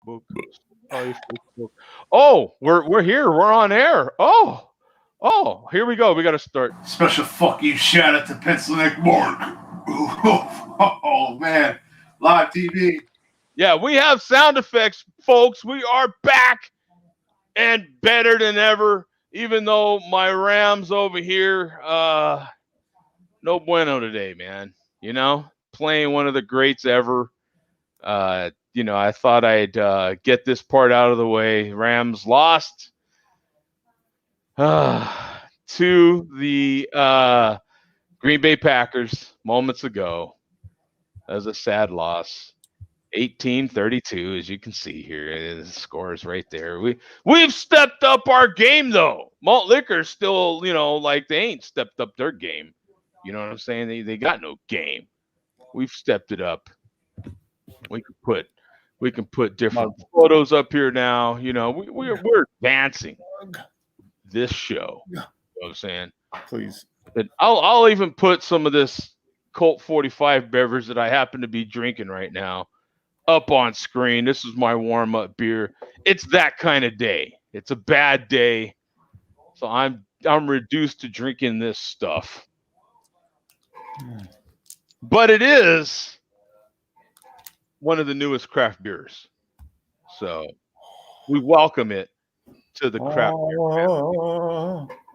Facebook. Facebook. Oh, we're here. We're on air. Oh, here we go. We got to start. Special fuck you shout out to Pencil Neck Mark. Oh man, live TV. Yeah, we have sound effects, folks. We are back and better than ever. Even though my Rams over here, no bueno today, man. You know, playing one of the greats ever. You know, I thought I'd get this part out of the way. Rams lost to the Green Bay Packers moments ago. That was a sad loss. 18-32, as you can see here. The score is right there. We've stepped up our game, though. Malt Liquor's still, you know, like they ain't stepped up their game. You know what I'm saying? They got no game. We've stepped it up. We can put different photos up here now. You know, we're advancing this show. You know what I'm saying? Please. And I'll even put some of this Colt 45 beverage that I happen to be drinking right now up on screen. This is my warm-up beer. It's that kind of day. It's a bad day. So I'm reduced to drinking this stuff. But it is one of the newest craft beers. So we welcome it to the craft beer.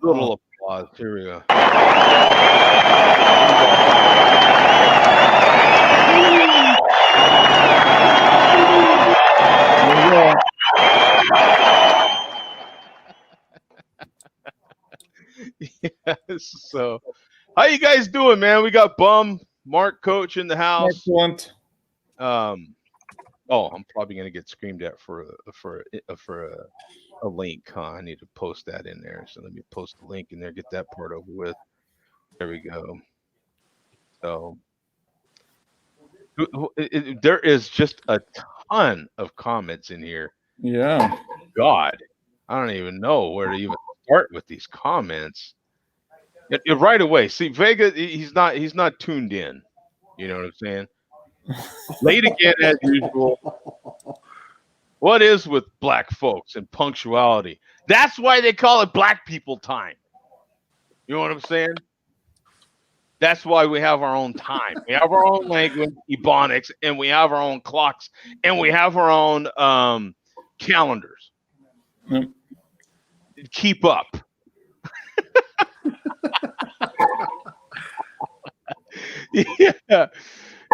Little applause. Here we go. Yes. So, how you guys doing, man? We got Bum, Mark, Coach in the house. Excellent. Oh, I'm probably gonna get screamed at for a link. Huh? I need to post that in there. So let me post the link in there. Get that part over with. There we go. So there is just a ton of comments in here. Yeah. God, I don't even know where to even start with these comments. Right away. See, Vega, he's not tuned in. You know what I'm saying? Late again as usual. What is with black folks and punctuality? That's why they call it black people time. You know what I'm saying? That's why we have our own time. We have our own language, Ebonics, and we have our own clocks, and we have our own calendars. Yep. Keep up.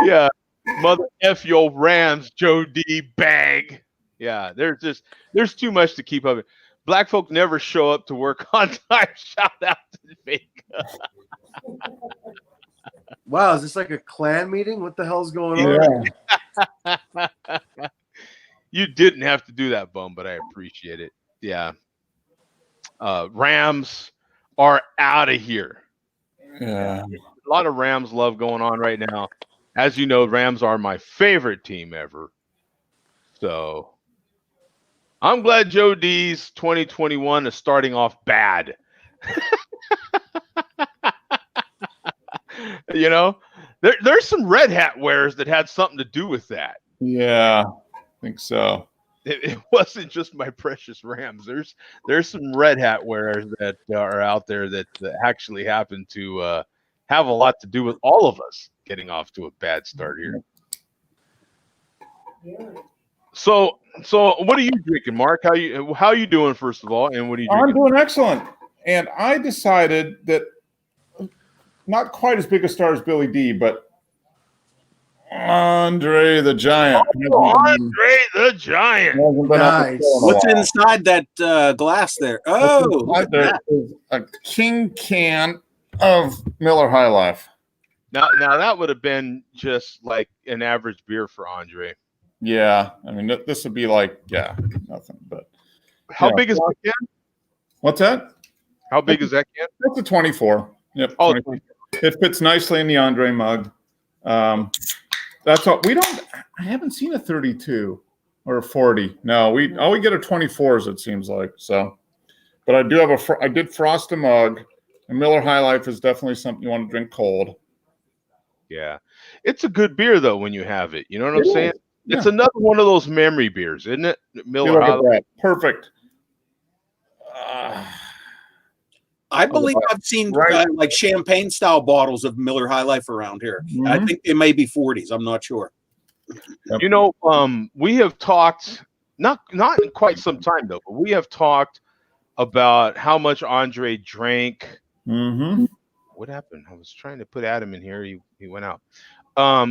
Yeah. Mother F your Rams, Joe D bag. Yeah, there's too much to keep up. Black folk never show up to work on time. Shout out to Vega. Wow, is this like a clan meeting? What the hell's going on? Yeah. You didn't have to do that, Bum, but I appreciate it. Yeah. Rams are out of here. Yeah. A lot of Rams love going on right now. As you know, Rams are my favorite team ever. So I'm glad Joe D's 2021 is starting off bad. You know, there's some red hat wearers that had something to do with that. Yeah, I think so. It wasn't just my precious Rams. There's some red hat wearers that are out there that actually happen to have a lot to do with all of us getting off to a bad start here. So what are you drinking, Mark? How you doing, first of all, and what are you drinking? I'm doing excellent. And I decided that not quite as big a star as Billy D, but Andre the Giant. Andre the Giant. Nice. What's inside that glass there? Oh, there is a king can of Miller High Life. Now that would have been just like an average beer for Andre. Yeah, I mean this would be like nothing. But how big is that can? What's that? How big is that can? That's a 24. Yep. Oh, 24. It fits nicely in the Andre mug. That's all. I haven't seen a 32 or a 40. No, we get a 24s. It seems like so. But I do have I did frost a mug. And Miller High Life is definitely something you want to drink cold. Yeah, it's a good beer though when you have it. You know what I'm saying? It's another one of those memory beers, isn't it? Miller Look High at Life. that. Perfect. I believe I've seen like champagne style bottles of Miller High Life around here. Mhm. I think they may be 40s. I'm not sure. You know, we have talked not in quite some time though, but we have talked about how much Andre drank. Mm-hmm. What happened? I was trying to put Adam in here. He went out.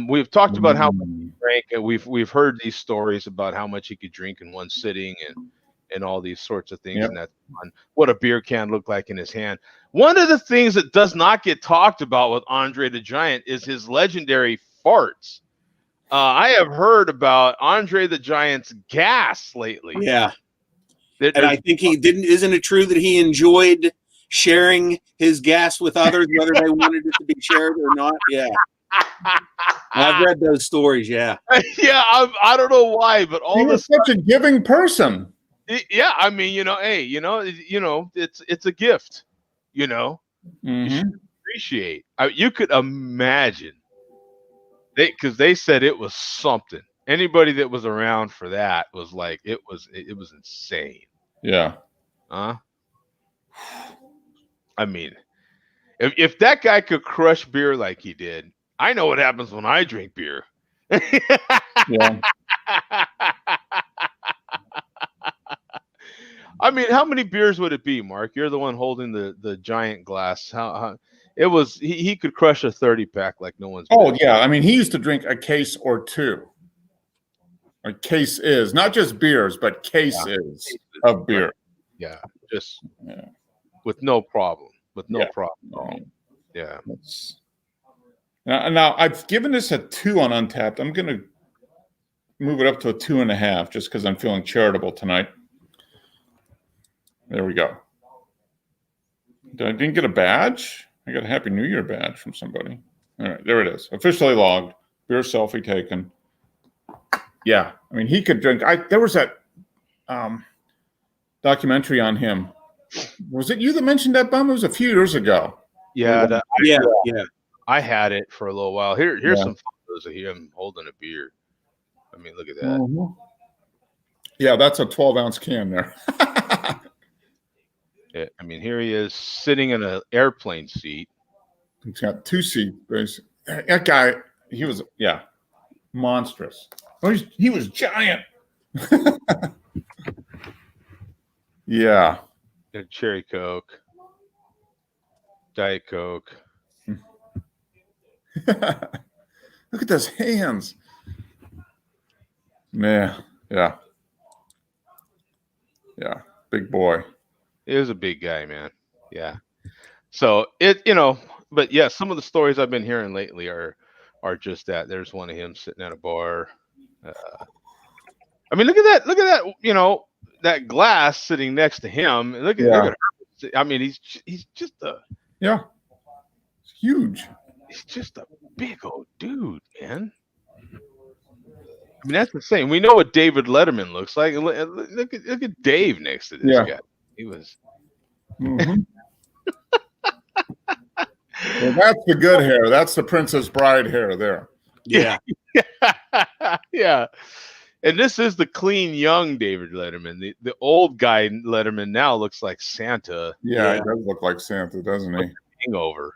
We've talked about how much he drank, and we've heard these stories about how much he could drink in one sitting and all these sorts of things. Yep. And that's fun. What a beer can look like in his hand. One of the things that does not get talked about with Andre the Giant is his legendary farts. I have heard about Andre the Giant's gas lately. Yeah. And I think isn't it true that he enjoyed sharing his gas with others, whether they wanted it to be shared or not? Yeah. I've read those stories, yeah. Yeah, I don't know why, but He was such a giving person. Yeah, I mean, hey, it's a gift, you should appreciate. You could imagine because they said it was something. Anybody that was around for that was like, it was insane. Yeah. I mean, if that guy could crush beer like he did, I know what happens when I drink beer. Yeah. I mean, how many beers would it be, Mark? You're the one holding the giant glass. How it was? He could crush a 30-pack like no one's. Oh yeah, I mean, he used to drink a case or two. A case is not just beers, but cases of beer. Yeah, just with no problem. With no problem. No. Yeah. Now I've given this a 2 on Untapped. I'm gonna move it up to a 2.5 just because I'm feeling charitable tonight. There we go. I didn't get a badge. I got a Happy New Year badge from somebody. All right, there it is. Officially logged. Beer selfie taken. Yeah, I mean, he could drink. There was that documentary on him. Was it you that mentioned that, Bum? It was a few years ago. Yeah, yeah. I had it for a little while. Here's some photos of him holding a beer. I mean, look at that. Mm-hmm. Yeah, that's a 12-ounce can there. Yeah, I mean, here he is sitting in an airplane seat. He's got 2 seats. That guy, he was monstrous. He was giant. Yeah. Cherry Coke, Diet Coke. Look at those hands. Man, yeah. Big boy. He was a big guy, man. Yeah. So but yeah, some of the stories I've been hearing lately are just that. There's one of him sitting at a bar. I mean, look at that. That glass sitting next to him. Look at her. I mean, he's just it's huge. He's just a big old dude, man. I mean, that's the same. We know what David Letterman looks like. Look at Dave next to this guy. He was. Mm-hmm. Well, that's the good hair. That's the Princess Bride hair there. Yeah. Yeah. And this is the clean young David Letterman. The old guy Letterman now looks like Santa. Yeah, he does look like Santa, doesn't he? Hangover.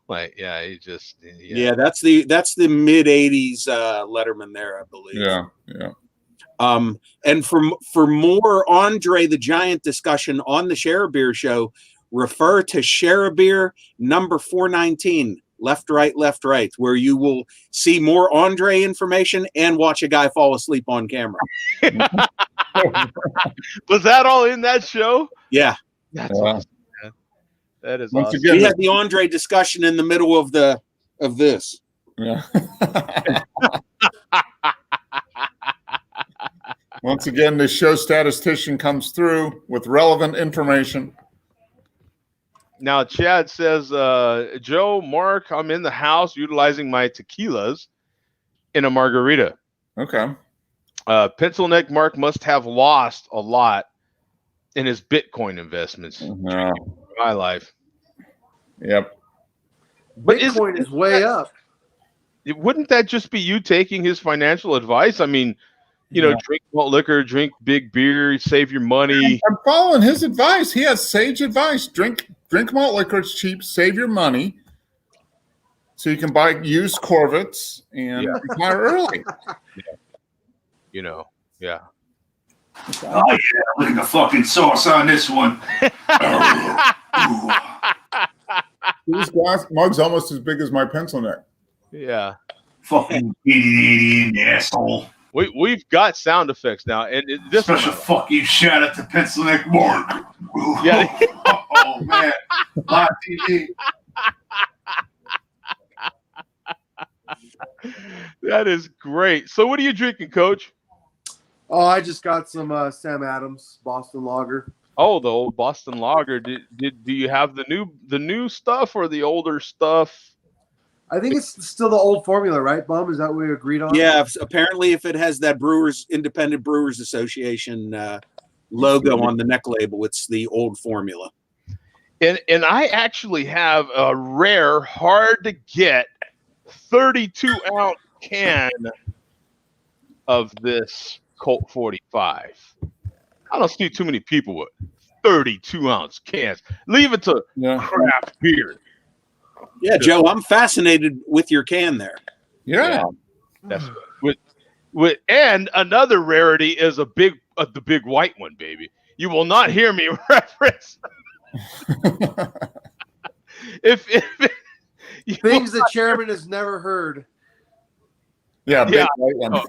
Like, yeah, he just. Yeah, that's the mid '80s Letterman there, I believe. Yeah. And for more Andre the Giant discussion on the Share a Beer show, refer to Share a Beer number 419, left, right, where you will see more Andre information and watch a guy fall asleep on camera. Was that all in that show? Yeah. That's awesome. That is Once awesome. again, we had the Andre discussion in the middle of this. Yeah. Once again, the show statistician comes through with relevant information. Now, Chad says, Joe, Mark, I'm in the house utilizing my tequilas in a margarita. Okay. Pencil neck Mark must have lost a lot in his Bitcoin investments. No. My life. Yep. Bitcoin is way up. wouldn't that just be you taking his financial advice? I mean, drink malt liquor, drink big beer, save your money. I'm following his advice. He has sage advice. Drink malt liquor. It's cheap. Save your money. So you can buy used Corvettes and retire early. Yeah. Oh yeah, look at the fucking sauce on this one. This glass mug's almost as big as my pencil neck. Yeah. Fucking idiot asshole. We've got sound effects now, and this Special fuck you shout out to Pencil Neck Mark. Yeah. Oh man, live TV. That is great. So, what are you drinking, Coach? Oh, I just got some Sam Adams Boston Lager. Oh, the old Boston Lager. Do you have the new stuff or the older stuff? I think it's still the old formula, right, Bum? Is that what we agreed on? Yeah, apparently if it has that Independent Brewers Association logo on the neck label, it's the old formula. And I actually have a rare, hard to get 32-ounce can of this Colt 45. I don't see too many people with 32-ounce cans. Leave it to craft beer. Yeah, Joe, I'm fascinated with your can there. Yeah. That's with and another rarity is the big white one, baby. You will not hear me reference if things the chairman has never heard. Yeah, big white one.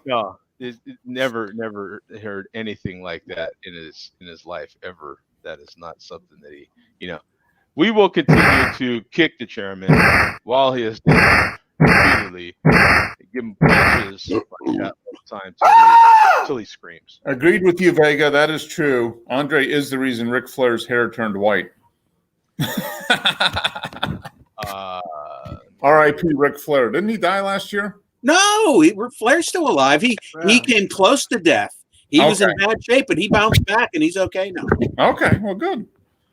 No, it never heard anything like that in his life ever. That is not something that he, We will continue to kick the chairman while he is there repeatedly. Give him punches like that all the time till he screams. Agreed with you, Vega. That is true. Andre is the reason Ric Flair's hair turned white. R.I.P. Ric Flair. Didn't he die last year? No, Flair's still alive. He came close to death. He was in bad shape, but he bounced back, and he's okay now. Okay, well, good.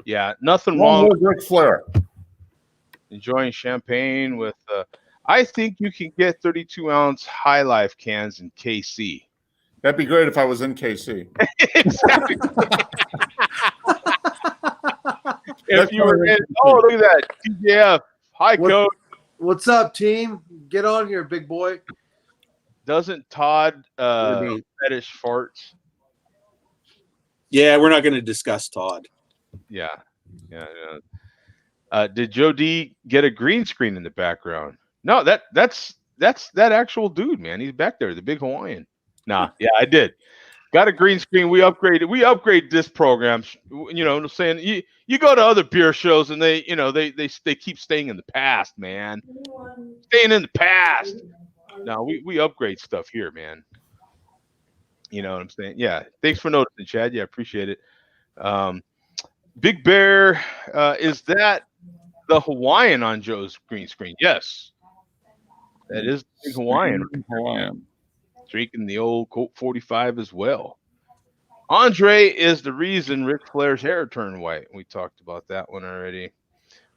Yeah, nothing wrong with Ric Flair. Enjoying champagne with. I think you can get 32-ounce High Life cans in KC. That'd be great if I was in KC. Exactly. If you were in, look at that, TJF. Hi, Coach. What's up, team? Get on here, big boy. Doesn't Todd fetish farts? Yeah, we're not going to discuss Todd. Yeah. Did Joe D get a green screen in the background? No, that's that actual dude, man. He's back there, the big Hawaiian. Nah, yeah, I did. Got a green screen. We upgraded this program. I'm saying you go to other beer shows and they keep staying in the past, man. Staying in the past. No, we upgrade stuff here, man. You know what I'm saying? Yeah. Thanks for noticing, Chad. Yeah, appreciate it. Big Bear, is that the Hawaiian on Joe's green screen? Yes. That is the big Hawaiian. Drinking the old Colt 45 as well. Andre is the reason Ric Flair's hair turned white. We talked about that one already.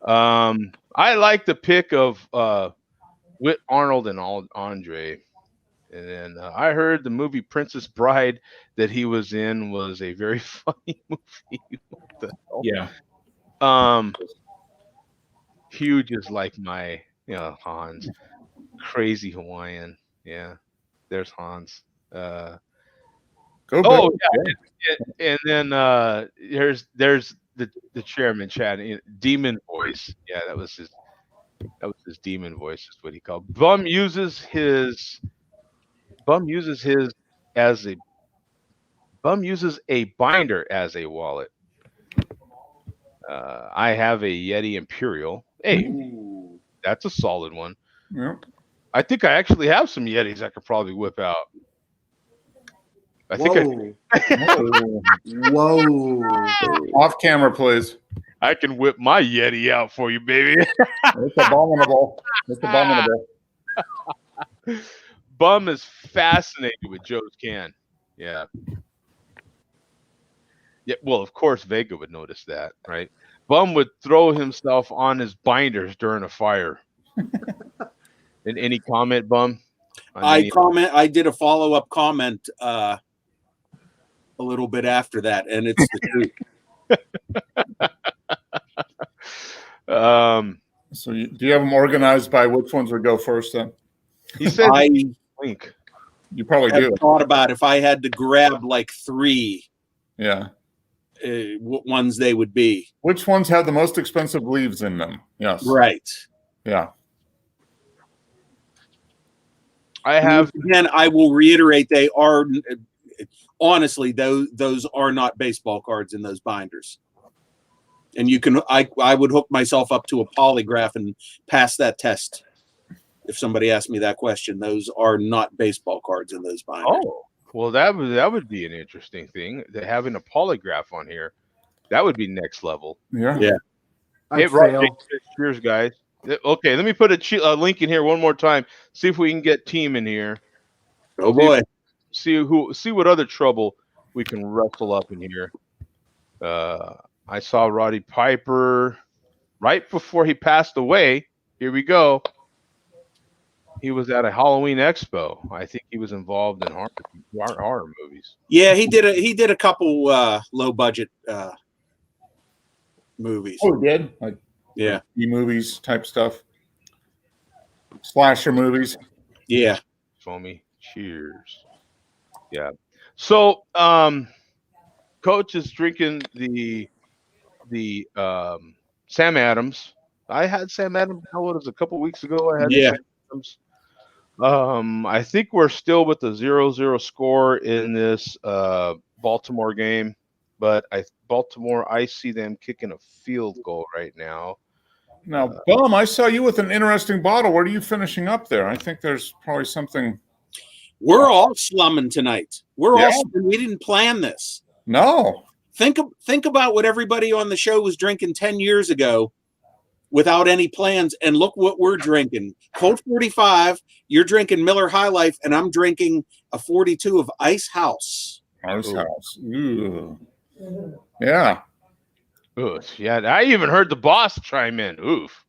I like the pick of Whit Arnold and Andre. And then I heard the movie Princess Bride that he was in was a very funny movie. What the hell? Yeah. Huge is like my, Hans. Crazy Hawaiian. Yeah. There's Hans. And then there's the chairman chat. Demon voice. Yeah, that was his demon voice. Is what he called. Bum uses a binder as a wallet. I have a Yeti Imperial. Hey, that's a solid one. Yep. I think I actually have some Yetis I could probably whip out. Whoa. Off camera, please. I can whip my Yeti out for you, baby. It's abominable. Bum is fascinated with Joe's can. Yeah. Yeah. Well, of course, Vega would notice that, right? Bum would throw himself on his binders during a fire. And any comment, Bum? I did a follow-up comment a little bit after that, and it's the truth. So do you have them organized by which ones would go first then? He said I You probably have do. thought about if I had to grab like 3 Yeah. what ones they would be. Which ones have the most expensive leaves in them? Yes. Right. Yeah. I have. Again, I will reiterate, they are honestly those are not baseball cards in those binders. And you can I would hook myself up to a polygraph and pass that test if somebody asked me that question. Those are not baseball cards in those binders. Oh, well, that would be an interesting thing. Having a polygraph on here, that would be next level. Yeah. Yeah. Hey, cheers, guys. Okay, let me put a link in here one more time. See if we can get team in here. Oh boy. See what other trouble we can wrestle up in here. I saw Roddy Piper right before he passed away. Here we go. He was at a Halloween expo. I think he was involved in horror movies. Yeah, he did a couple low budget movies. Oh, he did? Like Yeah. B-movies type stuff. Slasher movies. Yeah. Foamy. Cheers. Yeah. So Coach is drinking the Sam Adams. I had Sam Adams, how old was it, a couple weeks ago? I had Sam Adams. I think we're still with the 0-0 score in this Baltimore game, but Baltimore, I see them kicking a field goal right now. Now, Bum, I saw you with an interesting bottle. What are you finishing up there? I think there's probably something. We're all slumming tonight. We didn't plan this. No. Think about what everybody on the show was drinking 10 years ago without any plans, and look what we're drinking. Colt 45, you're drinking Miller High Life, and I'm drinking a 42 of Ice House. Ice House. Ooh. Yeah. Oof. Yeah, I even heard the boss chime in. Oof.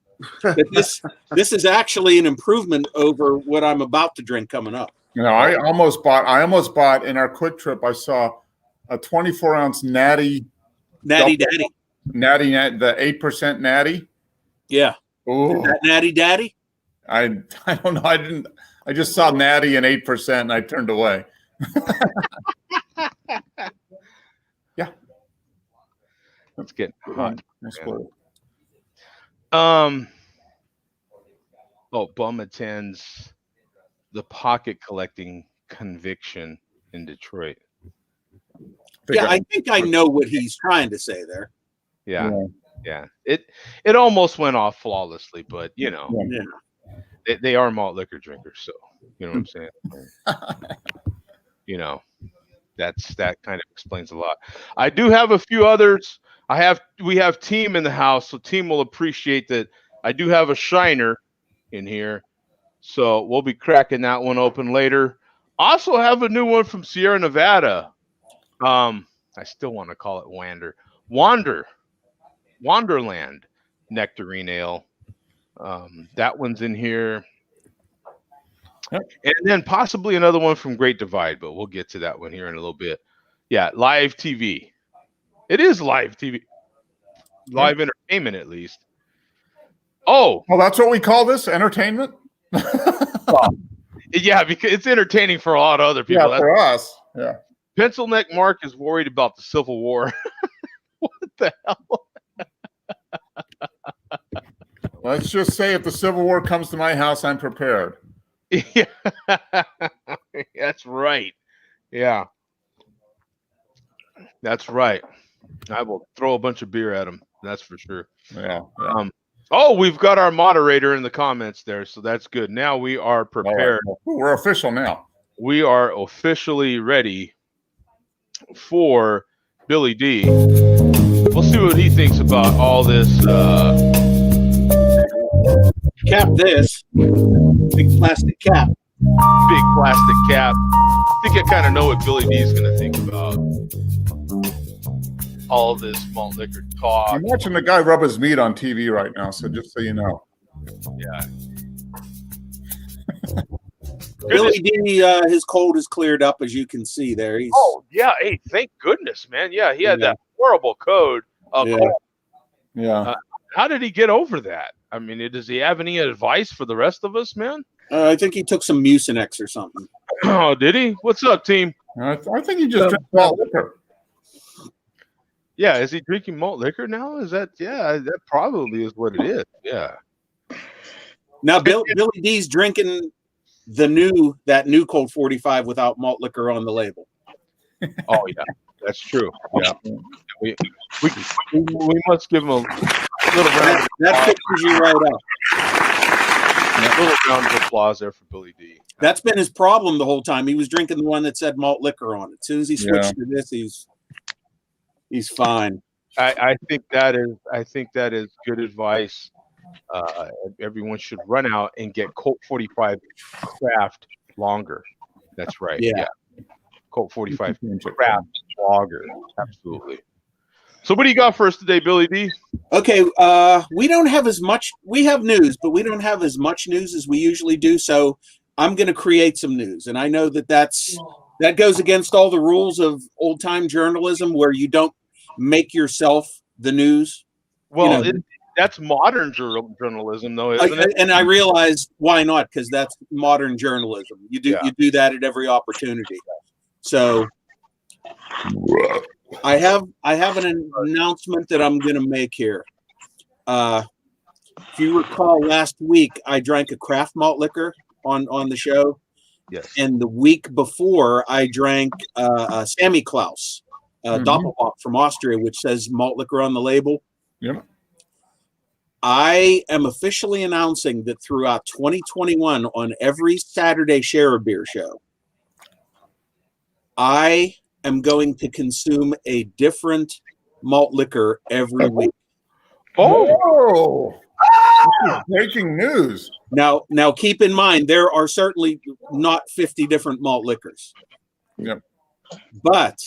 This is actually an improvement over what I'm about to drink coming up. You know, I almost bought in our quick trip. I saw a 24-ounce Natty Daddy. the 8% Natty. Yeah. Ooh. That Natty Daddy. I don't know. I just saw Natty and 8% and I turned away. Yeah. Let's get hot. Bum attends the pocket collecting conviction in Detroit. Yeah, I think I know what he's trying to say there. Yeah. It almost went off flawlessly, but you know, they are malt liquor drinkers, so you know what I'm saying. You know, that kind of explains a lot. I do have a few others. We have Team in the house, so Team will appreciate that. I do have a Shiner in here, so we'll be cracking that one open later. Also have a new one from Sierra Nevada. I still want to call it Wanderland Nectarine Ale. That one's in here. Yep. And then possibly another one from Great Divide, but we'll get to that one here in a little bit. Yeah, live TV. It is live TV. Live entertainment, at least. Oh, that's what we call this, entertainment? Yeah, because it's entertaining for a lot of other people. Yeah, for us. Yeah. Pencil Neck Mark is worried about the Civil War. What the hell? Let's just say if the Civil War comes to my house, I'm prepared. Yeah, that's right. Yeah, that's right. I will throw a bunch of beer at him. That's for sure. Yeah. We've got our moderator in the comments there, so that's good. Now we are prepared. Right. We're official now. We are officially ready for Billy D. We'll see what he thinks about all this. Cap this. Big plastic cap. Big plastic cap. I think I kind of know what Billy D is going to think about all this malt liquor talk. I'm watching the guy rub his meat on TV right now, so just so you know. Yeah. Billy D, his cold is cleared up, as you can see there. He's yeah. Hey, thank goodness, man. Yeah, he had Yeah. that horrible cold. Yeah. Yeah. How did he get over that? I mean, does he have any advice for the rest of us, man? I think he took some Mucinex or something. Oh, did he? What's up, team? I think he just drank malt liquor. Yeah, is he drinking malt liquor now? Is that? Yeah, that probably is what it is. Yeah. Now, Billy D's drinking that new Colt 45 without malt liquor on the label. Oh yeah, that's true. Yeah, we must give him a little round. That fixes you right up. A little round of applause there for Billy D. That's been his problem the whole time. He was drinking the one that said malt liquor on it. As soon as he switched to this, he's fine. I think that is good advice. Everyone should run out and get Colt 45 craft longer. That's right. Yeah. Colt 45 craft longer. Absolutely. So what do you got for us today, Billy D? Okay, we don't have as much. We have news, but we don't have as much news as we usually do. So I'm going to create some news, and I know that goes against all the rules of old time journalism, where you don't make yourself the news. Well, that's modern journalism, though, isn't it? And I realize why not, because that's modern journalism. You do that at every opportunity. So I have an announcement that I'm going to make here. If you recall, last week I drank a craft malt liquor on the show. Yes. And the week before I drank Sammy Klaus Doppelbock from Austria, which says malt liquor on the label. Yep. I am officially announcing that throughout 2021, on every Saturday Share a Beer show, I am going to consume a different malt liquor every week. Oh, breaking news. Now, keep in mind, there are certainly not 50 different malt liquors. Yep. But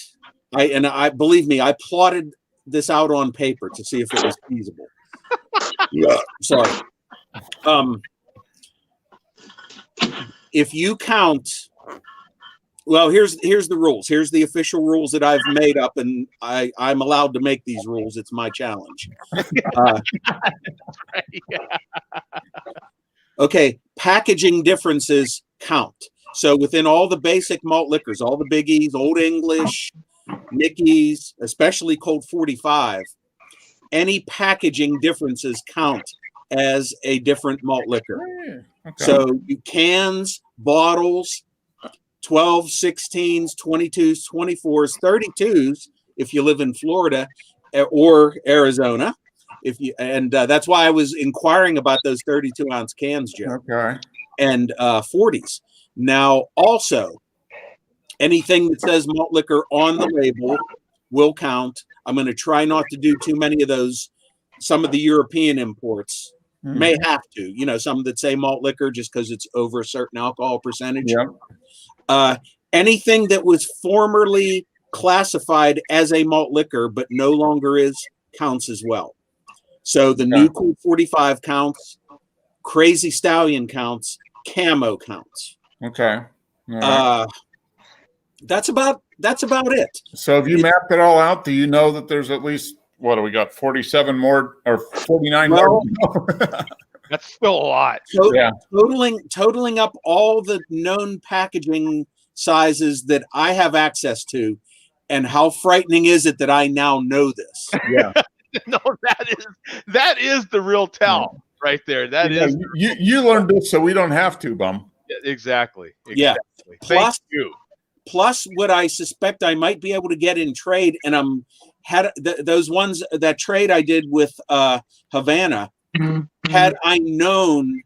I believe me, I plotted this out on paper to see if it was feasible. Yeah. Sorry. If you count, well, here's the rules. Here's the official rules that I've made up, and I'm allowed to make these rules. It's my challenge. Okay, packaging differences count. So within all the basic malt liquors, all the biggies, Old English, Mickey's, especially Colt 45, any packaging differences count as a different malt liquor. Okay. So you cans, bottles, 12, 16s, 22s, 24s, 32s, if you live in Florida or Arizona. That's why I was inquiring about those 32-ounce cans, Joe. Okay. And 40s. Now, also, anything that says malt liquor on the label will count. I'm going to try not to do too many of those. Some of the European imports may have to, some that say malt liquor just because it's over a certain alcohol percentage. Yep. Anything that was formerly classified as a malt liquor but no longer is counts as well. So the new Cool 45 counts, Crazy Stallion counts, Camo counts. Okay. Right. That's about it. So have you mapped it all out? Do you know that there's at least, what do we got, 47 more or 49 more? That's still a lot. Totaling up all the known packaging sizes that I have access to, and how frightening is it that I now know this? Yeah. No, that is the real tell right there. That is you learned this so we don't have to, bum. Exactly. Yeah. Thank you. Plus, what I suspect I might be able to get in trade, and those ones, that trade I did with Havana. Had I known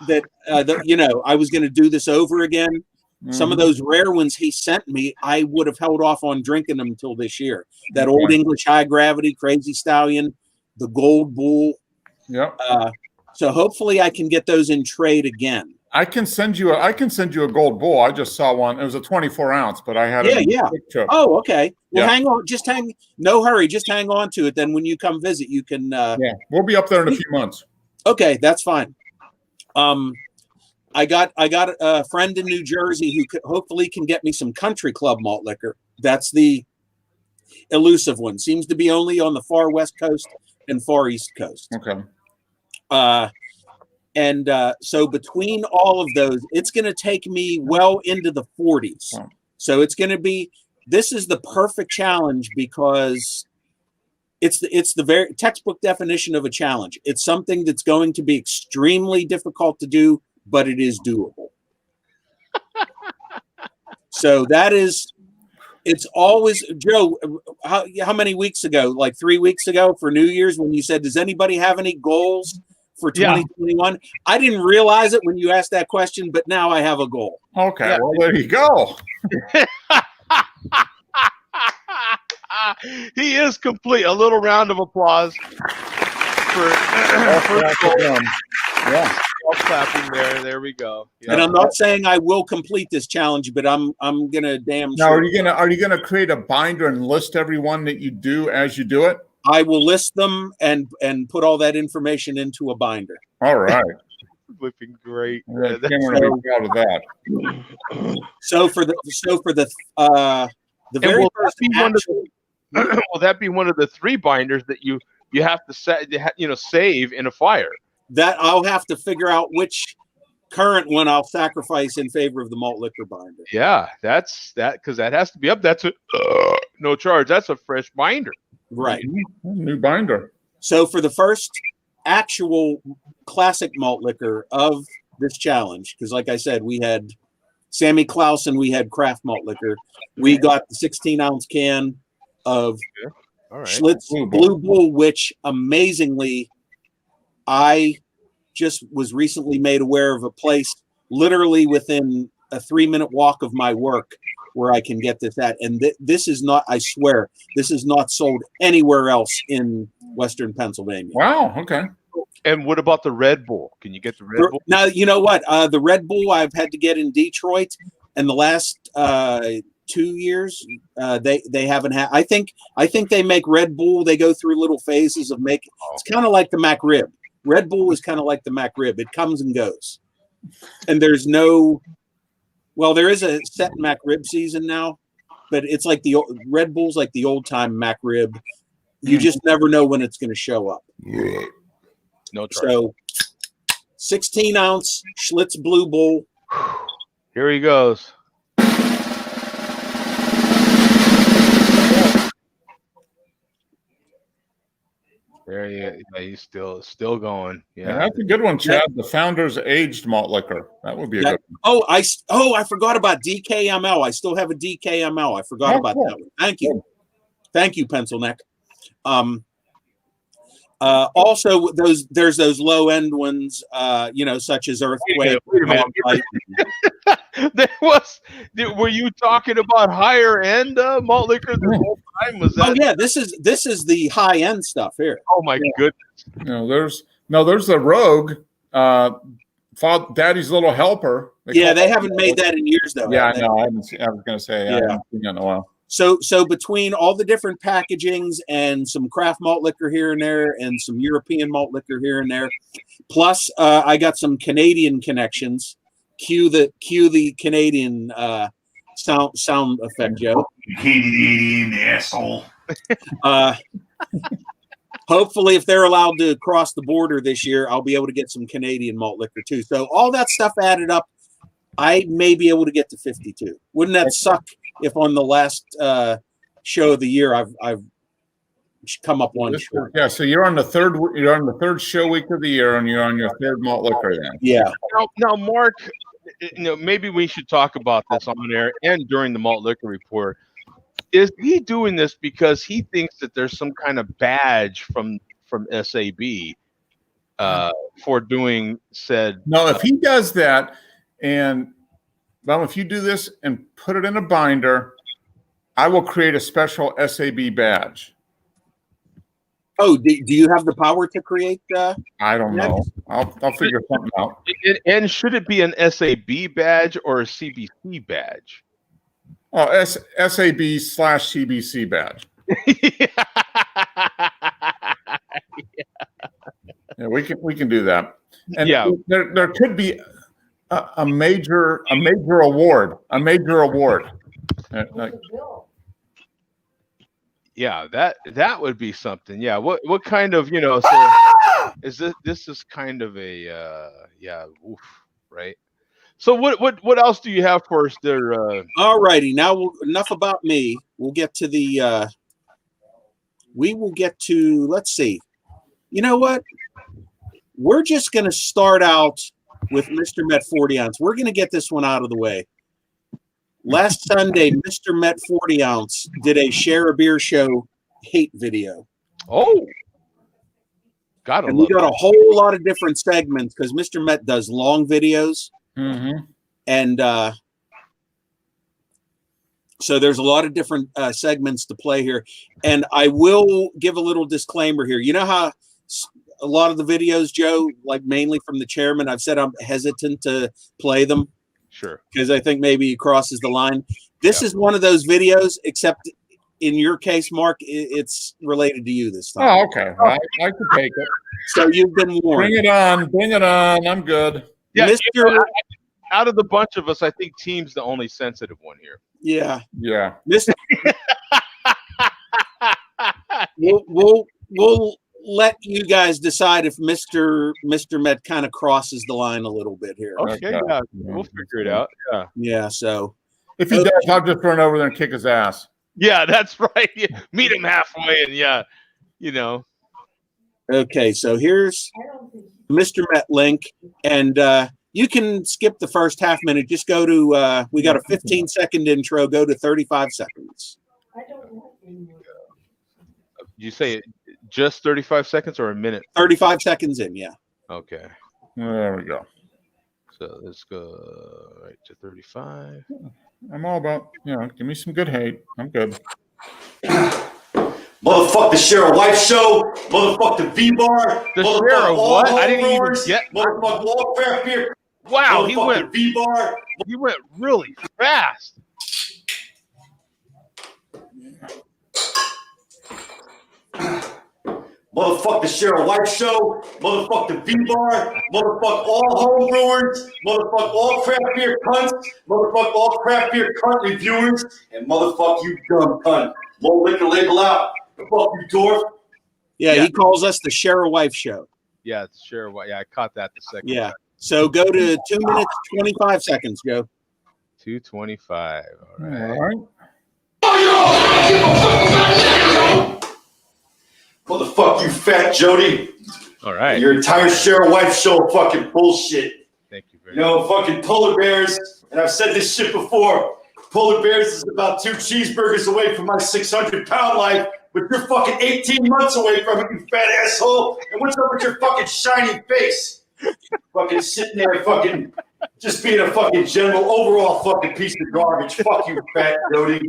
that I was going to do this over again, some of those rare ones he sent me, I would have held off on drinking them until this year. That Old English High Gravity, Crazy Stallion, the Gold Bull. Yep. So hopefully I can get those in trade again. I can send you a Gold Bull. I just saw one. It was a 24-ounce, but I had it. Yeah. Oh, okay. Well, hang on. No hurry. Just hang on to it. Then when you come visit, you can. We'll be up there in a few months. Okay, that's fine. I got a friend in New Jersey who hopefully can get me some Country Club malt liquor. That's the elusive one. Seems to be only on the far west coast and far east coast. Okay. So between all of those, it's going to take me well into the 40s. Wow. So it's going to be. This is the perfect challenge because it's the very textbook definition of a challenge. It's something that's going to be extremely difficult to do, but it is doable. So that is. It's always, Joe, how many weeks ago, like 3 weeks ago for New Year's, when you said, does anybody have any goals for 2021? I didn't realize it when you asked that question, but now I have a goal. Okay, Yeah. well, there you go. He is complete. A little round of applause for Yeah. clapping there. There we go. Yeah. And I'm not saying I will complete this challenge, but I'm gonna damn Now, sure. are you gonna create a binder and list everyone that you do as you do it? I will list them and put all that information into a binder. All right. Flipping great. Yeah, Cameron will be proud of that. So for the very first Will that be one of the 3 binders that you have to save in a fire? that I'll have to figure out which current one I'll sacrifice in favor of the malt liquor binder. Yeah, that's that because that has to be up. That's no charge. That's a fresh binder. Right. New binder. So for the first actual classic malt liquor of this challenge, because like I said, we had Sammy Klaus and we had craft malt liquor. We got the 16-ounce can of All right. Schlitz Blue Bull, which amazingly, I just was recently made aware of a place literally within a 3-minute walk of my work where I can get this at. And this is not, I swear, this is not sold anywhere else in Western Pennsylvania. Wow. Okay. And what about the Red Bull? Can you get the Red Bull? Now, you know what? The Red Bull I've had to get in Detroit, and the last 2 years, they haven't had. I think they make Red Bull. They go through little phases of making. It's kind of like the Mac Rib. Red Bull is kind of like the Mac Rib. It comes and goes, and there's no. Well, there is a set Mac Rib season now, but it's like the Red Bull's like the old time Mac Rib. You just never know when it's going to show up. No charge. So, 16-ounce Schlitz Blue Bull. Here he goes. There he's still going. Yeah, that's a good one, Chad. The Founder's Aged Malt Liquor. That would be a good one. I forgot about DKML. I still have a DKML. I forgot about that one. Thank you. Thank you, Pencil Neck. Also, there's those low end ones, such as Earthquake. Were you talking about higher end malt liquor the whole time? Was that? Oh yeah, this is the high end stuff here. Oh my goodness! There's the Rogue, Daddy's Little Helper. They haven't made that in years though. Yeah, I know. I was going to say, I haven't seen that in a while. So between all the different packagings and some craft malt liquor here and there and some European malt liquor here and there, plus I got some Canadian connections. Cue the Canadian sound effect, Joe. Canadian asshole. Hopefully, if they're allowed to cross the border this year, I'll be able to get some Canadian malt liquor too. So all that stuff added up, I may be able to get to 52. Wouldn't that suck if on the last show of the year I've come up one short? Yeah, so you're on the third show week of the year, and you're on your third malt liquor then. Yeah. Now, Mark, maybe we should talk about this on air and during the malt liquor report. Is he doing this because he thinks that there's some kind of badge from SAB for doing said? No, if he does that, and if you do this and put it in a binder, I will create a special SAB badge. Oh, do you have the power to create? I don't know. I'll figure something out. And should it be an SAB badge or a CBC badge? Oh, SAB/CBC badge. Yeah, we can do that. And there could be. a major award. A major award. Yeah, that would be something. Yeah. What kind of, so is this is kind of a oof, right? So what else do you have for us there? All righty. Now enough about me. We'll get to the let's see. You know what? We're just going to start out with Mr. Met 40 ounce. We're going to get this one out of the way. Last Sunday, Mr. Met 40 ounce did a Share a Beer Show hate video. Oh, God, and we got a whole lot of different segments because Mr. Met does long videos. Mm-hmm. And so there's a lot of different segments to play here. And I will give a little disclaimer here. You know how a lot of the videos, Joe, like mainly from the chairman, I've said I'm hesitant to play them. Sure. Because I think maybe he crosses the line. This is one of those videos, except in your case, Mark, it's related to you this time. Oh, okay. I can take it. So you've been warned. Bring it on. Bring it on. I'm good. Yeah, Mr. Out of the bunch of us, I think Team's the only sensitive one here. Yeah. Yeah. We'll let you guys decide if Mr. Met kind of crosses the line a little bit here. Okay, yeah, we'll figure it out. Yeah. Yeah, so if he does, I'll just run over there and kick his ass. Yeah, that's right. Meet him halfway and Okay, so here's Mr. Met link, and you can skip the first half minute. Just go to we got a 15-second intro. Go to 35 seconds. You say just 35 seconds or a minute? 35 seconds in, yeah. Okay. There we go. So let's go right to 35. I'm all about, give me some good hate. I'm good. Motherfuck the Share a Wife Show. Motherfuck the V-Bar. The Share a what? I didn't even get. Motherfuck all craft beer. Wow, he went V-Bar. He went really fast. Motherfuck the Share a Wife Show. Motherfuck the V-Bar. Motherfuck all home brewers. Motherfuck all craft beer cunts. Motherfuck all craft beer cunt reviewers. And motherfuck you dumb cunt. Low liquor label out. Fuck you, dwarf. Yeah, he calls us the Share a Wife Show. Yeah, it's Share a Wife. Yeah, I caught that the second. Yeah. So go to 2 minutes, 25 seconds, Joe. 2:25. All right. All right. Motherfuck you, fat Jody. All right. Your entire Share a Wife Show fucking bullshit. Thank you very much. Fucking polar bears, and I've said this shit before. Polar bears is about 2 cheeseburgers away from my 600-pound life, but you're fucking 18 months away from it, you fat asshole. And what's up with your fucking shiny face? Fucking sitting there, fucking just being a fucking general overall fucking piece of garbage. Fuck you, fat Jody.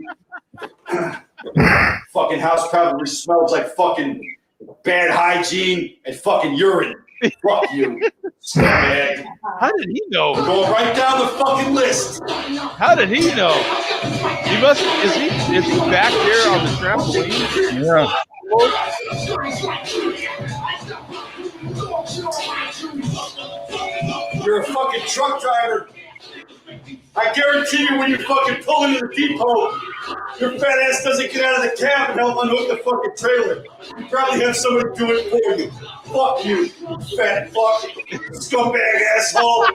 Fucking house probably smells like fucking bad hygiene and fucking urine. Fuck you, scumbag. How did he know? Going right down the fucking list. How did he know? He must. Is he back there on the trampoline? Yeah. You're a fucking truck driver. I guarantee you when you fucking pull into the depot, your fat ass doesn't get out of the cab and help unhook the fucking trailer. You probably have somebody do it for you. Fuck you, fat fuck, scumbag asshole.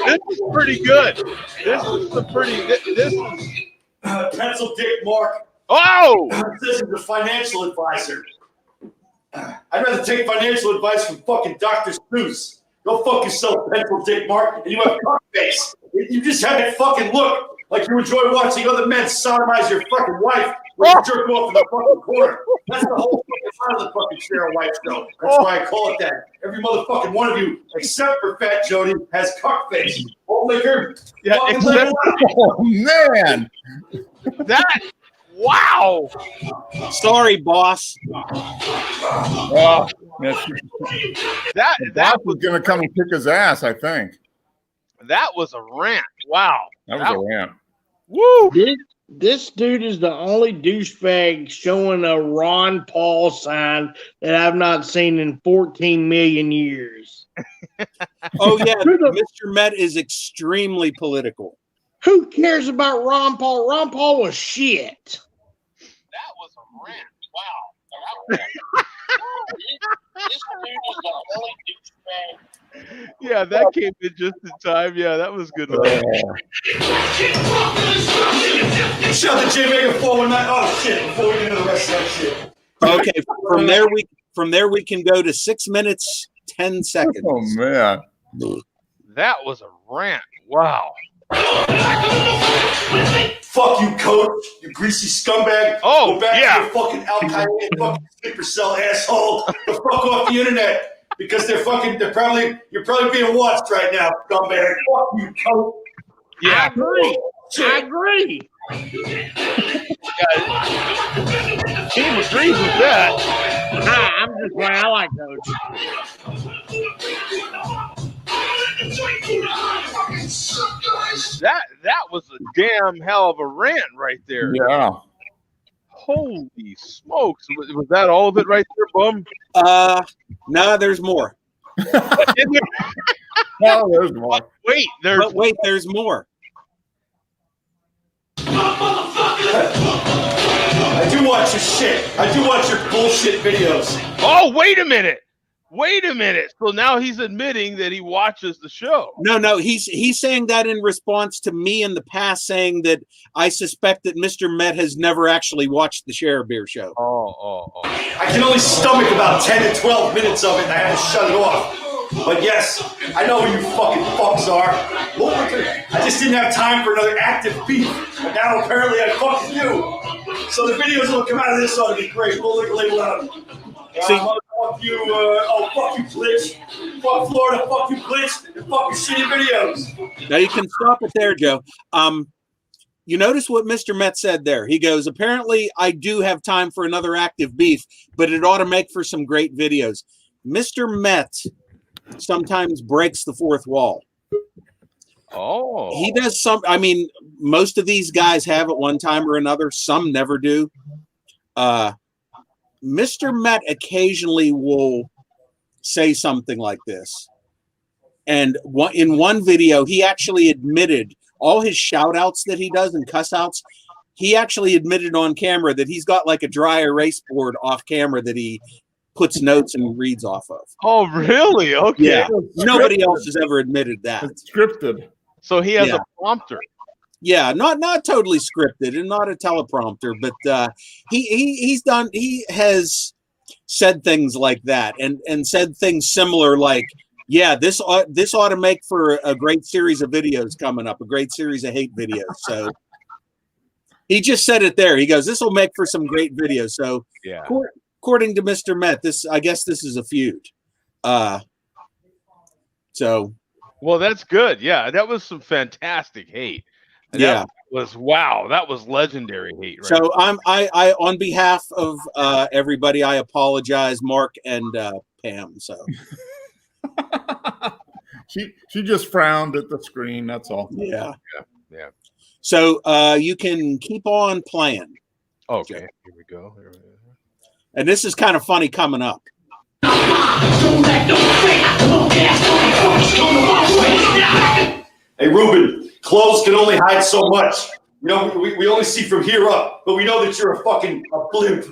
This is pretty good. This is the pretty. This is Pencil Dick Mark. Oh! This is a financial advisor. I'd rather take financial advice from fucking Dr. Seuss. Go fuck yourself, Pencil Dick Mark, and you have cock face. You just have it fucking look like you enjoy watching other men sodomize your fucking wife when you jerk off in the fucking corner. That's the whole fucking part of the fucking Share a Wife Show. That's why I call it that. Every motherfucking one of you, except for Fat Jody, has cock face. Old liquor. Yeah, except, Oh, man. that. Wow. Sorry, boss. Oh, That was going to come and kick his ass, I think. That was a rant. Wow. That was a rant. Woo. This dude is the only douchebag showing a Ron Paul sign that I've not seen in 14 million years. Oh yeah, Mr. Met is extremely political. Who cares about Ron Paul? Ron Paul was shit. That was a rant. Wow. This dude is the only douchebag. Yeah, that came in just in time. Yeah, that was good. Shout the J Mega 419. Oh shit! Before we get into the rest of that shit. Okay, from there we can go to 6 minutes 10 seconds. Oh man, That was a rant. Wow. Fuck you, coach. You greasy scumbag. Oh, Go back yeah. to your fucking Al Qaeda and fucking sleeper cell asshole. The fuck off the internet because you're probably being watched right now, scumbag. Fuck you, coach. Yeah. I agree. Team agrees with that. I'm just playing. I like Coach. That was a damn hell of a rant right there. yeah. Holy smokes. Was that all of it right there, Bum? No, there's more. No, there's more. Wait, But wait, there's more. I do watch your shit. I do watch your bullshit videos. Oh, wait a minute. So now he's admitting that he watches the show. No, he's saying that in response to me in the past saying that I suspect that Mr. Met has never actually watched the Share a Beer show. Oh. I can only stomach about 10 to 12 minutes of it and I had to shut it off. But yes, I know who you fucking fucks are. I just didn't have time for another active beef. But now apparently I fucking do. So the videos that will come out of this ought to be great. We'll label out. Fuck you, fuck you, Glitch. Fuck Florida, fuck you, Glitch, and fuck your shitty videos. Now you can stop it there, Joe. You notice what Mr. Met said there. He goes, apparently I do have time for another active beef, but it ought to make for some great videos. Mr. Met sometimes breaks the fourth wall. Oh. He does most of these guys have at one time or another. Some never do. Mr. Met occasionally will say something like this. And in one video, he actually admitted all his shout outs that he does and cuss outs. He actually admitted on camera that he's got like a dry erase board off camera that he puts notes and reads off of. Oh, really? Okay. Yeah. Nobody else has ever admitted that. It's scripted. So he has a prompter. Yeah, not totally scripted and not a teleprompter, but he has said things like that and said things similar like, yeah, this ought to make for a great series of videos coming up, a great series of hate videos. So he just said it there. He goes, this will make for some great videos. So yeah, according to Mr. Met, I guess this is a feud. So. Well, that's good. Yeah, that was some fantastic hate. That was legendary hate. Right? So I on behalf of everybody, I apologize, Mark and Pam. So she just frowned at the screen. That's all. Yeah. So you can keep on playing. Okay, here we go. And this is kind of funny coming up. Hey, Ruben, clothes can only hide so much. You know, we only see from here up, but we know that you're a blimp,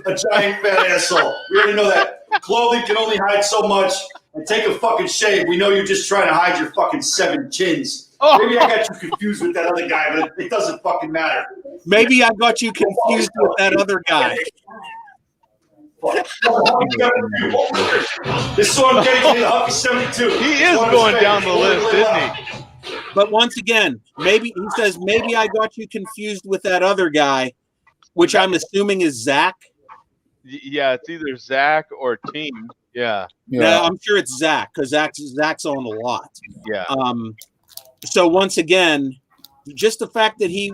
a giant fat asshole. We already know that. Clothing can only hide so much. And take a fucking shave. We know you're just trying to hide your fucking 7 chins. Maybe I got you confused with that other guy, but it doesn't fucking matter. Maybe I got you confused with that other guy. This song dedicated to Huffy 72. He is going down the list, isn't he? But once again, maybe he says, maybe I got you confused with that other guy, which I'm assuming is Zach. Yeah, it's either Zach or Team. Yeah. No, I'm sure it's Zach because Zach's on a lot. Yeah. So once again, just the fact that he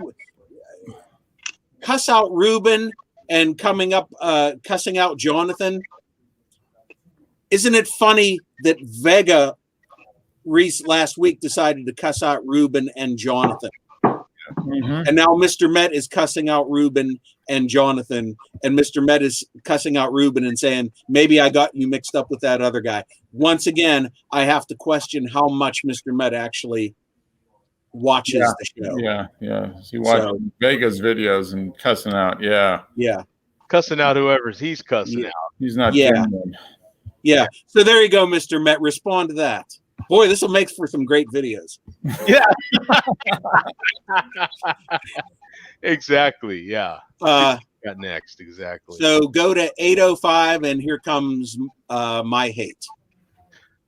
cuss out Ruben and cussing out Jonathan. Isn't it funny that Vega Reese last week decided to cuss out Ruben and Jonathan? Mhm. And now Mr. Met is cussing out Ruben and Jonathan, and Mr. Met is cussing out Ruben and saying, maybe I got you mixed up with that other guy. Once again, I have to question how much Mr. Met actually watches the show. Yeah. He watched So- Vegas videos and cussing out. Yeah. Yeah. Cussing out whoever's he's cussing Yeah. out. He's not Yeah. genuine. Yeah. So there you go, Mr. Met. Respond to that. Boy, this will make for some great videos. Yeah. Exactly. Yeah. Uh, Got next. Exactly. so go to 805, and here comes my hate.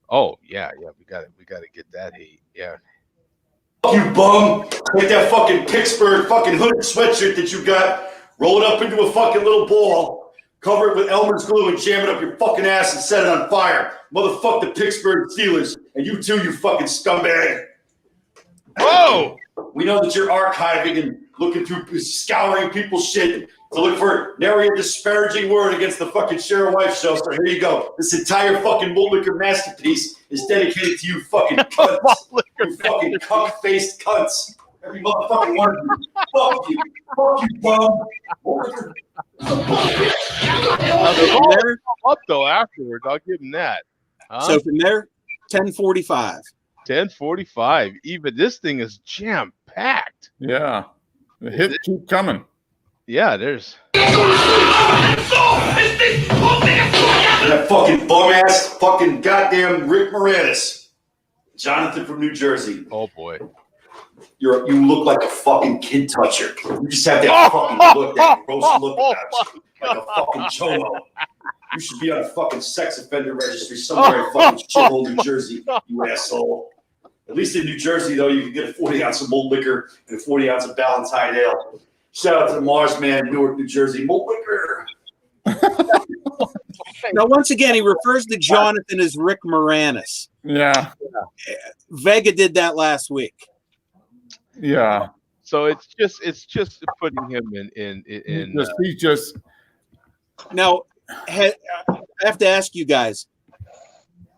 Oh yeah. We got to get that hate. Yeah. Fuck you, bum. Take that fucking Pittsburgh fucking hooded sweatshirt that you got, roll it up into a fucking little ball, cover it with Elmer's glue, and jam it up your fucking ass and set it on fire. Motherfuck the Pittsburgh Steelers. And you too, you fucking scumbag. Whoa. We know that you're archiving and looking through, scouring people's shit to look for nary a disparaging word against the fucking Share a Wife show. So here you go. This entire fucking Malt Liquor masterpiece is dedicated to you fucking cunts. You fucking cuck-faced cunts. Every motherfucking one of you. Fuck you. Fuck you, bum. Malt Liquor. From there, Up though afterwards. I'll give him that. Huh? so from there, 1045. 10:45. Even this thing is jam packed. Yeah. The hits keep coming. Yeah. There's. That fucking bum-ass fucking goddamn Rick Moranis. Jonathan from New Jersey. Oh boy. You look like a fucking kid toucher. You just have that fucking look, that gross look about you. Like a fucking chomo. You should be on a fucking sex offender registry somewhere in fucking shithole New Jersey, you asshole. At least in New Jersey, though, you can get a 40 ounce of malt liquor and a 40 ounce of Ballantine Ale. Shout out to the Mars Man, Newark, New Jersey. Malt liquor. Now, once again, he refers to Jonathan as Rick Moranis. Yeah. Vega did that last week. Yeah. So it's just putting him in. He's just Now, I have to ask you guys,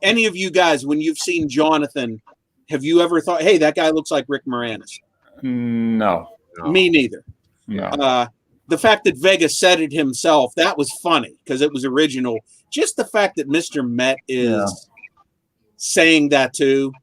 any of you guys, when you've seen Jonathan, have you ever thought, hey, that guy looks like Rick Moranis? no. Me neither. No. The fact that Vega said it himself, that was funny because it was original. Just the fact that Mr. Met is saying that too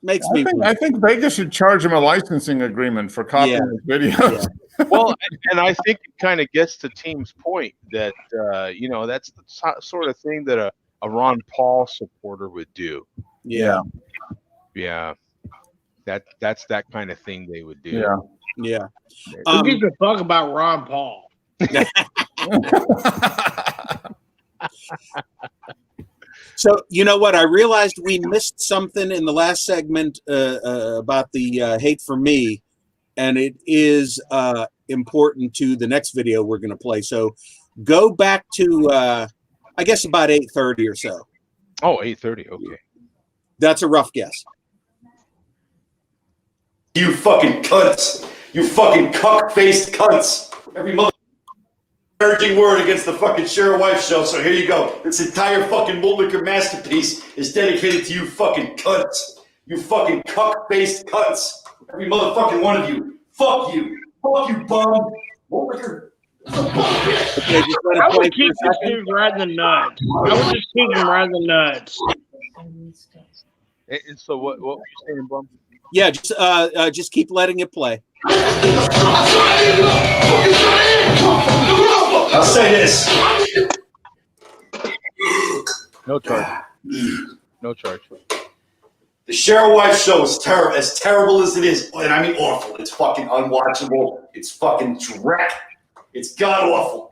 makes me. I think Vegas should charge him a licensing agreement for copying his videos. Well, and I think it kind of gets to Team's point that that's the sort of thing that a Ron Paul supporter would do. Yeah. Yeah. That's that kind of thing they would do. Yeah. Yeah. Who gives a fuck about Ron Paul? So, you know what? I realized we missed something in the last segment about the hate for me, and it is important to the next video we're going to play. So go back to, I guess, about 8:30 or so. Oh, 8:30. Okay. That's a rough guess. You fucking cunts. You fucking cuck-faced cunts. Every mother encouraging word against the fucking Share a Wife show. So here you go. This entire fucking Malt Liquor masterpiece is dedicated to you fucking cunts. You fucking cuck-faced cunts. Every motherfucking one of you. Fuck you. Fuck you, bum. Malt Liquor. Okay, just let it I play would keep for a this second. dude right in the nuts. I would just keep him right in the nuts. And so what were you saying, Bum? Yeah, just keep letting it play. I'll say this. No charge. No charge. The Share a Wife show is terrible. As terrible as it is, and I mean awful. It's fucking unwatchable. It's fucking dreck. It's god awful.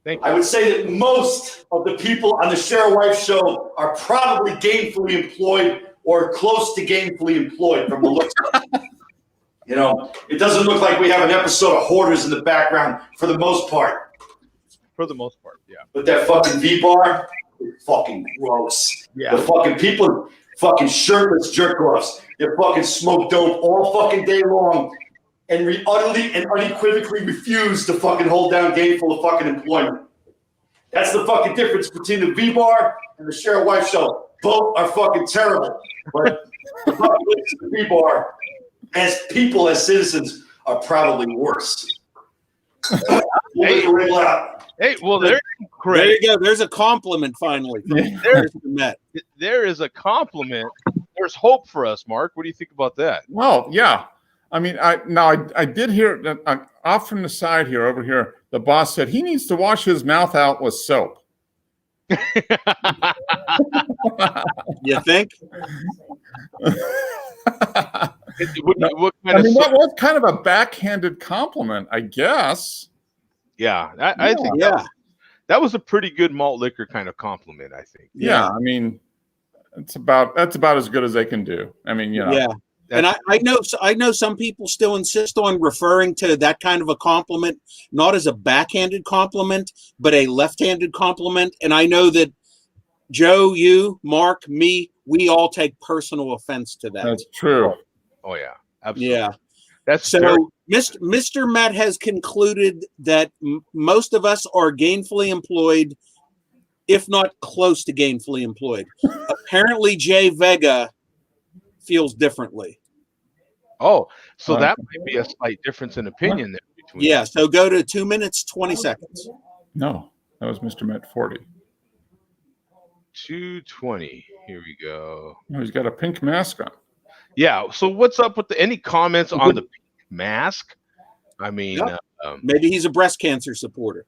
Thank I you. would say that most of the people on the Share a Wife show are probably gainfully employed or close to gainfully employed from the looks of it. You know, it doesn't look like we have an episode of Hoarders in the background for the most part. For the most part, yeah. But that fucking V-bar is fucking gross. Yeah. The fucking people, fucking shirtless jerk-offs. They fucking smoke dope all fucking day long and utterly and unequivocally refuse to fucking hold down gainful fucking employment. That's the fucking difference between the V-bar and the Share a Wife show. Both are fucking terrible. But the population of the V-bar as people, as citizens, are probably worse. Hey, well, there you go. There's a compliment finally. There's the Met. There is a compliment. There's hope for us, Mark. What do you think about that? Well, yeah. I mean, I did hear that off from the side here, over here, the boss said he needs to wash his mouth out with soap. You think? That was kind of a backhanded compliment, I guess. Yeah, I think that was a pretty good malt liquor kind of compliment, I think. Yeah, I mean, that's about as good as they can do. I mean, you know. Yeah. And I know some people still insist on referring to that kind of a compliment not as a backhanded compliment, but a left-handed compliment. And I know that Joe, you, Mark, me, we all take personal offense to that. That's true. Oh yeah, absolutely. Yeah. That's so. Mr. Matt has concluded that most of us are gainfully employed, if not close to gainfully employed. Apparently, Jay Vega feels differently. Oh, so that might be a slight difference in opinion there between. Yeah, so go to 2 minutes, 20 seconds. No, that was Mr. Met 40. 2:20. Here we go. Oh, he's got a pink mask on. Yeah. So what's up with any comments on the pink mask? I mean, maybe he's a breast cancer supporter.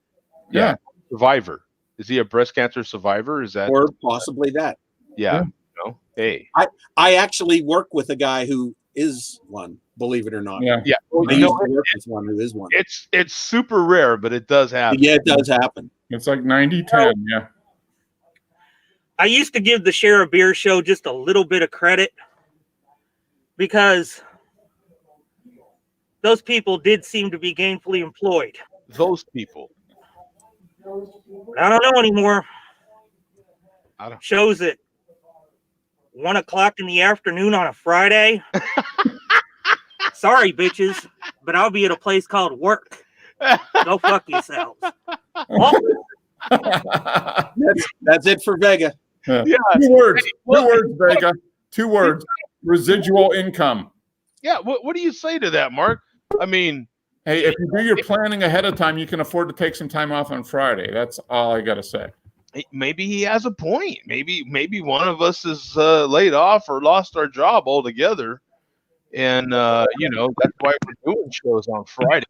Yeah. Survivor. Is he a breast cancer survivor? Is that, or possibly that? Yeah. No. Hey. I actually work with a guy who is one, believe it or not. Yeah. Yeah. I used to work with one who is one. It's super rare, but it does happen. Yeah, it does happen. It's like 90-10, yeah. I used to give the Share a Beer show just a little bit of credit because those people did seem to be gainfully employed. Those people. I don't know anymore. Shows at 1 o'clock in the afternoon on a Friday. Sorry, bitches, but I'll be at a place called work. Go fuck yourselves. Oh. That's it for Vega. Yeah. 2 words. 2 words, Vega. 2 words. Residual income. Yeah. What do you say to that, Mark? I mean, hey, if you do your planning ahead of time, you can afford to take some time off on Friday. That's all I got to say. Maybe he has a point. Maybe one of us is laid off or lost our job altogether. And, that's why we're doing shows on Friday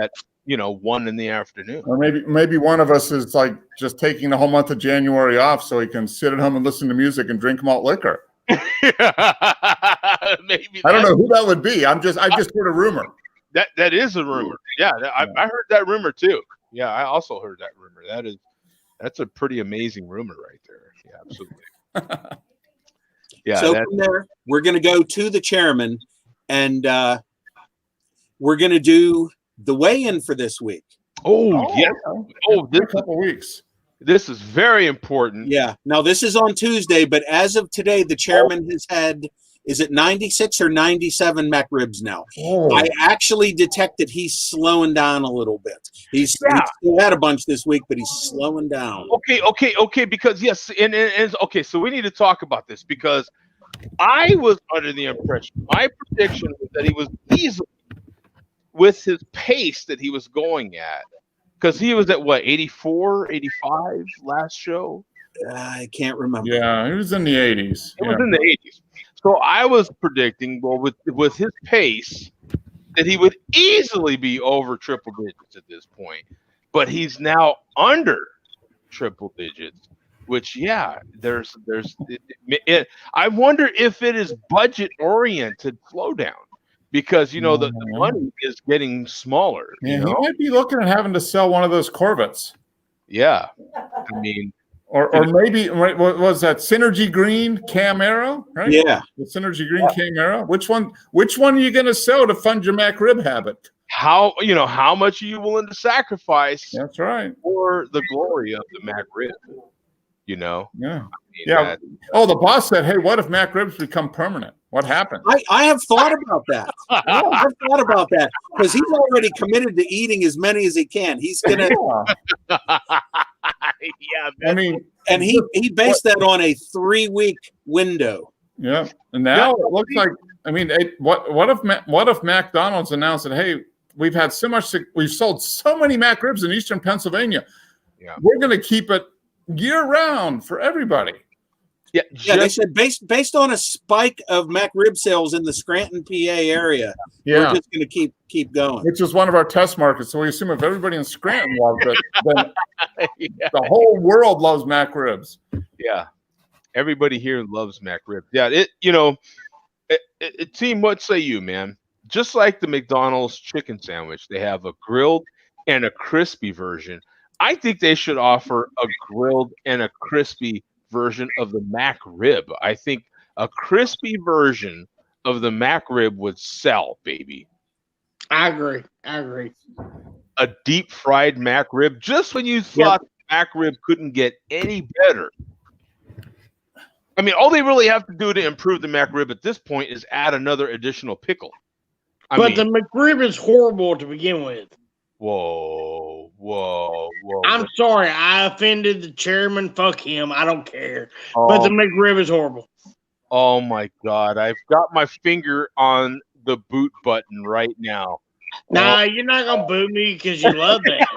at 1 in the afternoon. Or maybe one of us is like just taking the whole month of January off so he can sit at home and listen to music and drink malt liquor. Maybe I don't know who that would be. I just heard a rumor. That is a rumor. Yeah, I heard that rumor too. Yeah, I also heard that rumor. That's a pretty amazing rumor right there. Yeah, absolutely. Yeah. So from there, we're going to go to the chairman, and we're going to do the weigh-in for this week. Oh yeah. Oh, this couple of weeks. This is very important. Yeah. Now this is on Tuesday, but as of today, the chairman has had, is it 96 or 97 McRibs now? Oh. I actually detected he's slowing down a little bit. He still had a bunch this week, but he's slowing down. Okay. Because yes, and okay. So we need to talk about this because I was under the impression, my prediction was that he was easily with his pace that he was going at. Because he was at what, 84, 85 last show? I can't remember. Yeah, he was in the 80s. It was in the 80s. So I was predicting, well, with his pace, that he would easily be over triple digits at this point. But he's now under triple digits, which, yeah, there's I wonder if it is budget-oriented slowdown. Because, the money is getting smaller. Yeah, he might be looking at having to sell one of those Corvettes. Yeah. I mean. Or maybe, what was that, Synergy Green Camaro, right? Yeah. The Synergy Green Camaro. Which one are you going to sell to fund your McRib habit? How much are you willing to sacrifice? That's right. For the glory of the McRib, Yeah. Yeah. The boss said, hey, what if McRibs become permanent? What happened? I have thought about that. I've thought about that because he's already committed to eating as many as he can. He's gonna. Yeah, I mean, and he based that on a 3-week window. Yeah, and now it looks like I mean, what if McDonald's announced that, hey, we've sold so many Mac ribs in Eastern Pennsylvania. Yeah. We're going to keep it year round for everybody. Yeah, they said based on a spike of Mac rib sales in the Scranton, PA area, we're just going to keep going. Which is one of our test markets. So we assume if everybody in Scranton loves it, then the whole world loves Mac ribs. Yeah, everybody here loves Mac ribs. Yeah, team, what say you, man? Just like the McDonald's chicken sandwich, they have a grilled and a crispy version. I think they should offer a grilled and a crispy version of the Mac rib. I think a crispy version of the Mac rib would sell, baby. I agree. A deep fried Mac rib, just when you thought the Mac rib couldn't get any better. I mean, all they really have to do to improve the Mac rib at this point is add another additional pickle. But the McRib is horrible to begin with. Whoa. I'm sorry. I offended the chairman. Fuck him. I don't care. But the McRib is horrible. Oh, my God. I've got my finger on the boot button right now. Nah, you're not going to boot me because you love that.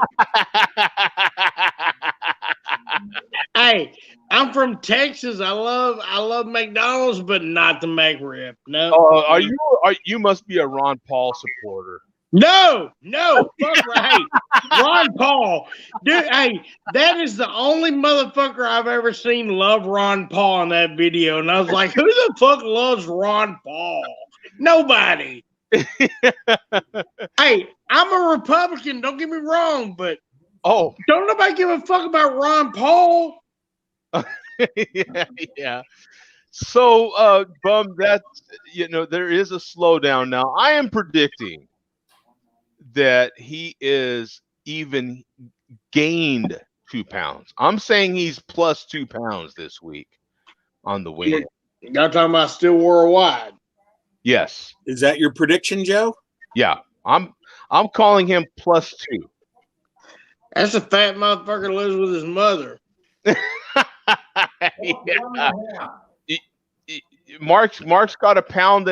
Hey, I'm from Texas. I love McDonald's, but not the McRib. No. You must be a Ron Paul supporter. No, fuck right. Ron Paul. Dude, hey, that is the only motherfucker I've ever seen love Ron Paul in that video. And I was like, who the fuck loves Ron Paul? Nobody. Hey, I'm a Republican, don't get me wrong, but don't nobody give a fuck about Ron Paul. Yeah. So, Bum, that's, there is a slowdown now. I am predicting that he is even gained 2 pounds. I'm saying he's plus 2 pounds this week on the weigh-in. Y'all talking about still worldwide? Yes. Is that your prediction, Joe? Yeah. I'm calling him plus 2. That's a fat motherfucker lives with his mother. Mark's got 1.5 pounds.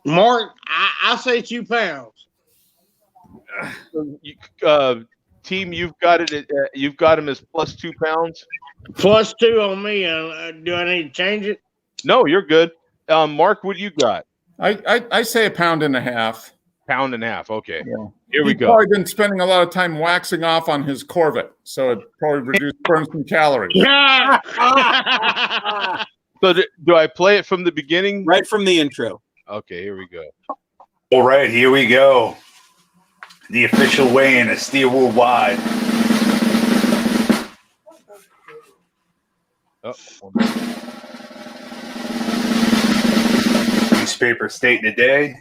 Mark, I say 2 pounds. Team, you've got it. You've got him as plus 2 pounds. Plus 2 on me. Do I need to change it? No, you're good. Mark, what do you got? I say 1.5 pounds. 1.5 pounds. Okay. Yeah. Here we go. He's probably been spending a lot of time waxing off on his Corvette, so it probably burns some calories. So do I play it from the beginning? Right from the intro. Okay, here we go. All right, here we go. The official weigh-in is Steel Worldwide. Newspaper stating today.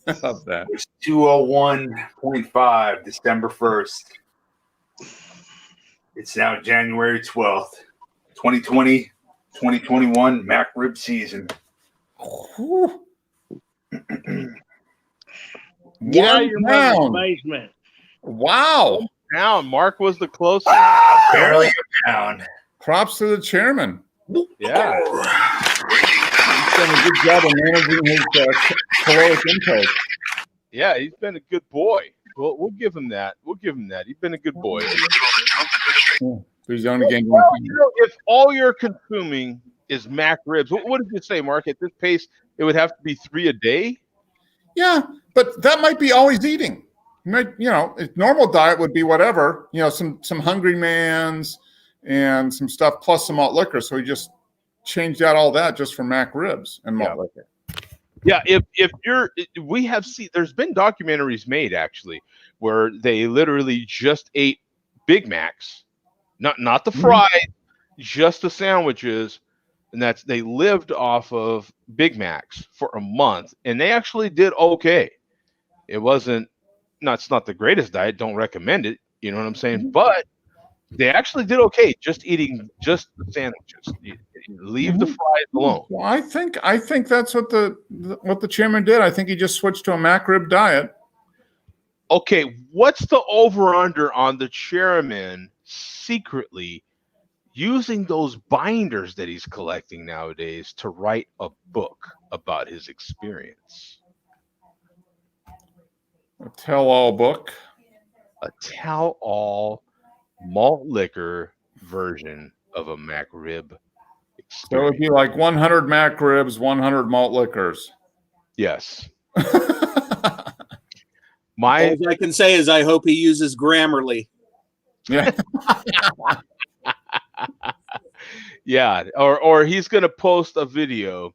I love that. It's 201.5, December 1st. It's now January 12th, 2020, 2021 Mac rib season. Get out of your mother's basement. Wow. Pound. Mark was the closest. Barely a pound. Props to the chairman. Yeah. He's done a good job of managing his caloric intake. Yeah, he's been a good boy. We'll give him that. He's been a good boy. He's only gained if all you're consuming is Mac ribs, what did you say, Mark? At this pace, it would have to be 3 a day? Yeah, but that might be all he's eating. His normal diet would be whatever, some Hungry Man's and some stuff plus some malt liquor. So he just changed out all that just for Mac ribs and malt liquor. Yeah, we have seen, there's been documentaries made actually where they literally just ate Big Macs, not the fries, just the sandwiches, and they lived off of Big Macs for a month, and they actually did okay. It wasn't, it's not the greatest diet. Don't recommend it. You know what I'm saying? But they actually did okay, just eating just the sandwiches. You leave the fries alone. Well, I think that's what the chairman did. I think he just switched to a Mac rib diet. Okay, what's the over/under on the chairman secretly using those binders that he's collecting nowadays to write a book about his experience. A tell-all book. A tell-all malt liquor version of a Mac Rib So experience. it'd be like 100 Mac Ribs, 100 malt liquors. Yes. All My I can say is I hope he uses Grammarly. Yeah. yeah, or he's gonna post a video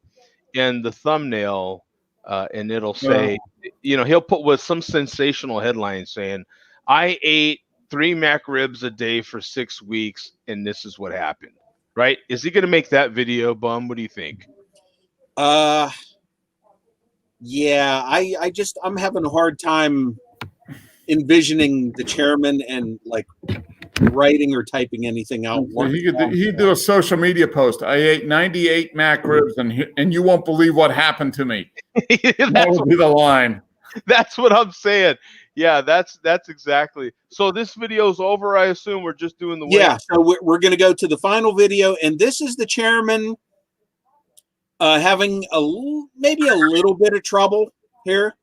and the thumbnail and it'll say, he'll put with some sensational headline saying, I ate 3 Mac Ribs a day for 6 weeks and this is what happened. Right? Is he gonna make that video, Bum? What do you think? Yeah, I'm having a hard time envisioning the chairman and like writing or typing anything out. So he'd do a social media post. I ate 98 Mac Ribs and you won't believe what happened to me. That would be the line. That's what I'm saying. Yeah, that's exactly. So this video's over, I assume. We're just doing the Yeah, so we're going to go to the final video, and this is the chairman having maybe a little bit of trouble here.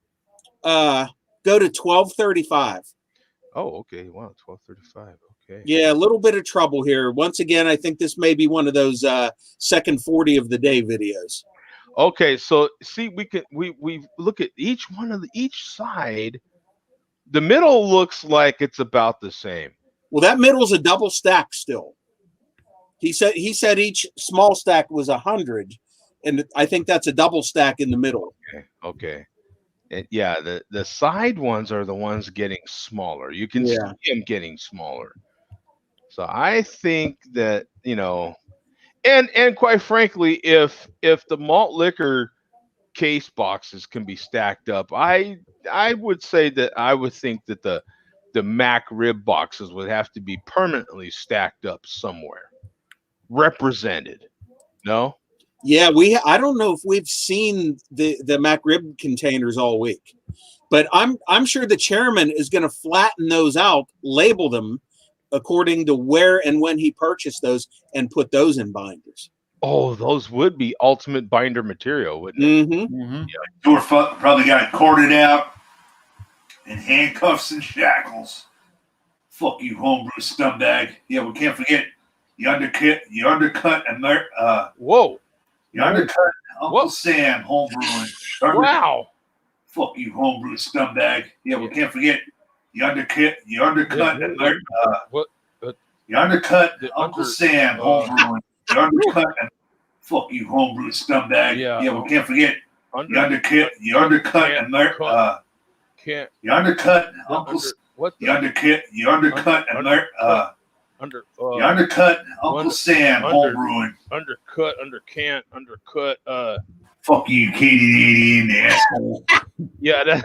Go to 1235. Oh, okay. Wow, 1235. Okay. Yeah, a little bit of trouble here. Once again, I think this may be one of those second 40 of the day videos. Okay, so see, we look at each one of each side. The middle looks like it's about the same. Well, that middle's a double stack still. He said each small stack was 100, and I think that's a double stack in the middle. Okay. And yeah, the side ones are the ones getting smaller. You can see them getting smaller. So I think that, and quite frankly, if the malt liquor case boxes can be stacked up, I would say that I would think that the Mac Rib boxes would have to be permanently stacked up somewhere, represented. No? Yeah, I don't know if we've seen the Mac Rib containers all week, but I'm sure the chairman is going to flatten those out, label them according to where and when he purchased those, and put those in binders. Oh, those would be ultimate binder material, wouldn't it? Mm-hmm. Yeah, door probably got it corded out in handcuffs and shackles. Fuck you, homebrew scumbag. Yeah, we can't forget you undercut Whoa. You undercut Uncle Sam homebrewing. Wow. Fuck you, homebrew scumbag. Yeah, we can't forget you undercut what? You undercut Uncle Sam homebrewing. You undercut fuck you, homebrew scumbag. Yeah, we can't forget you undercut You undercut Uncle Sam homebrewing. Undercut. Fuck you, Katie, in the asshole. Yeah.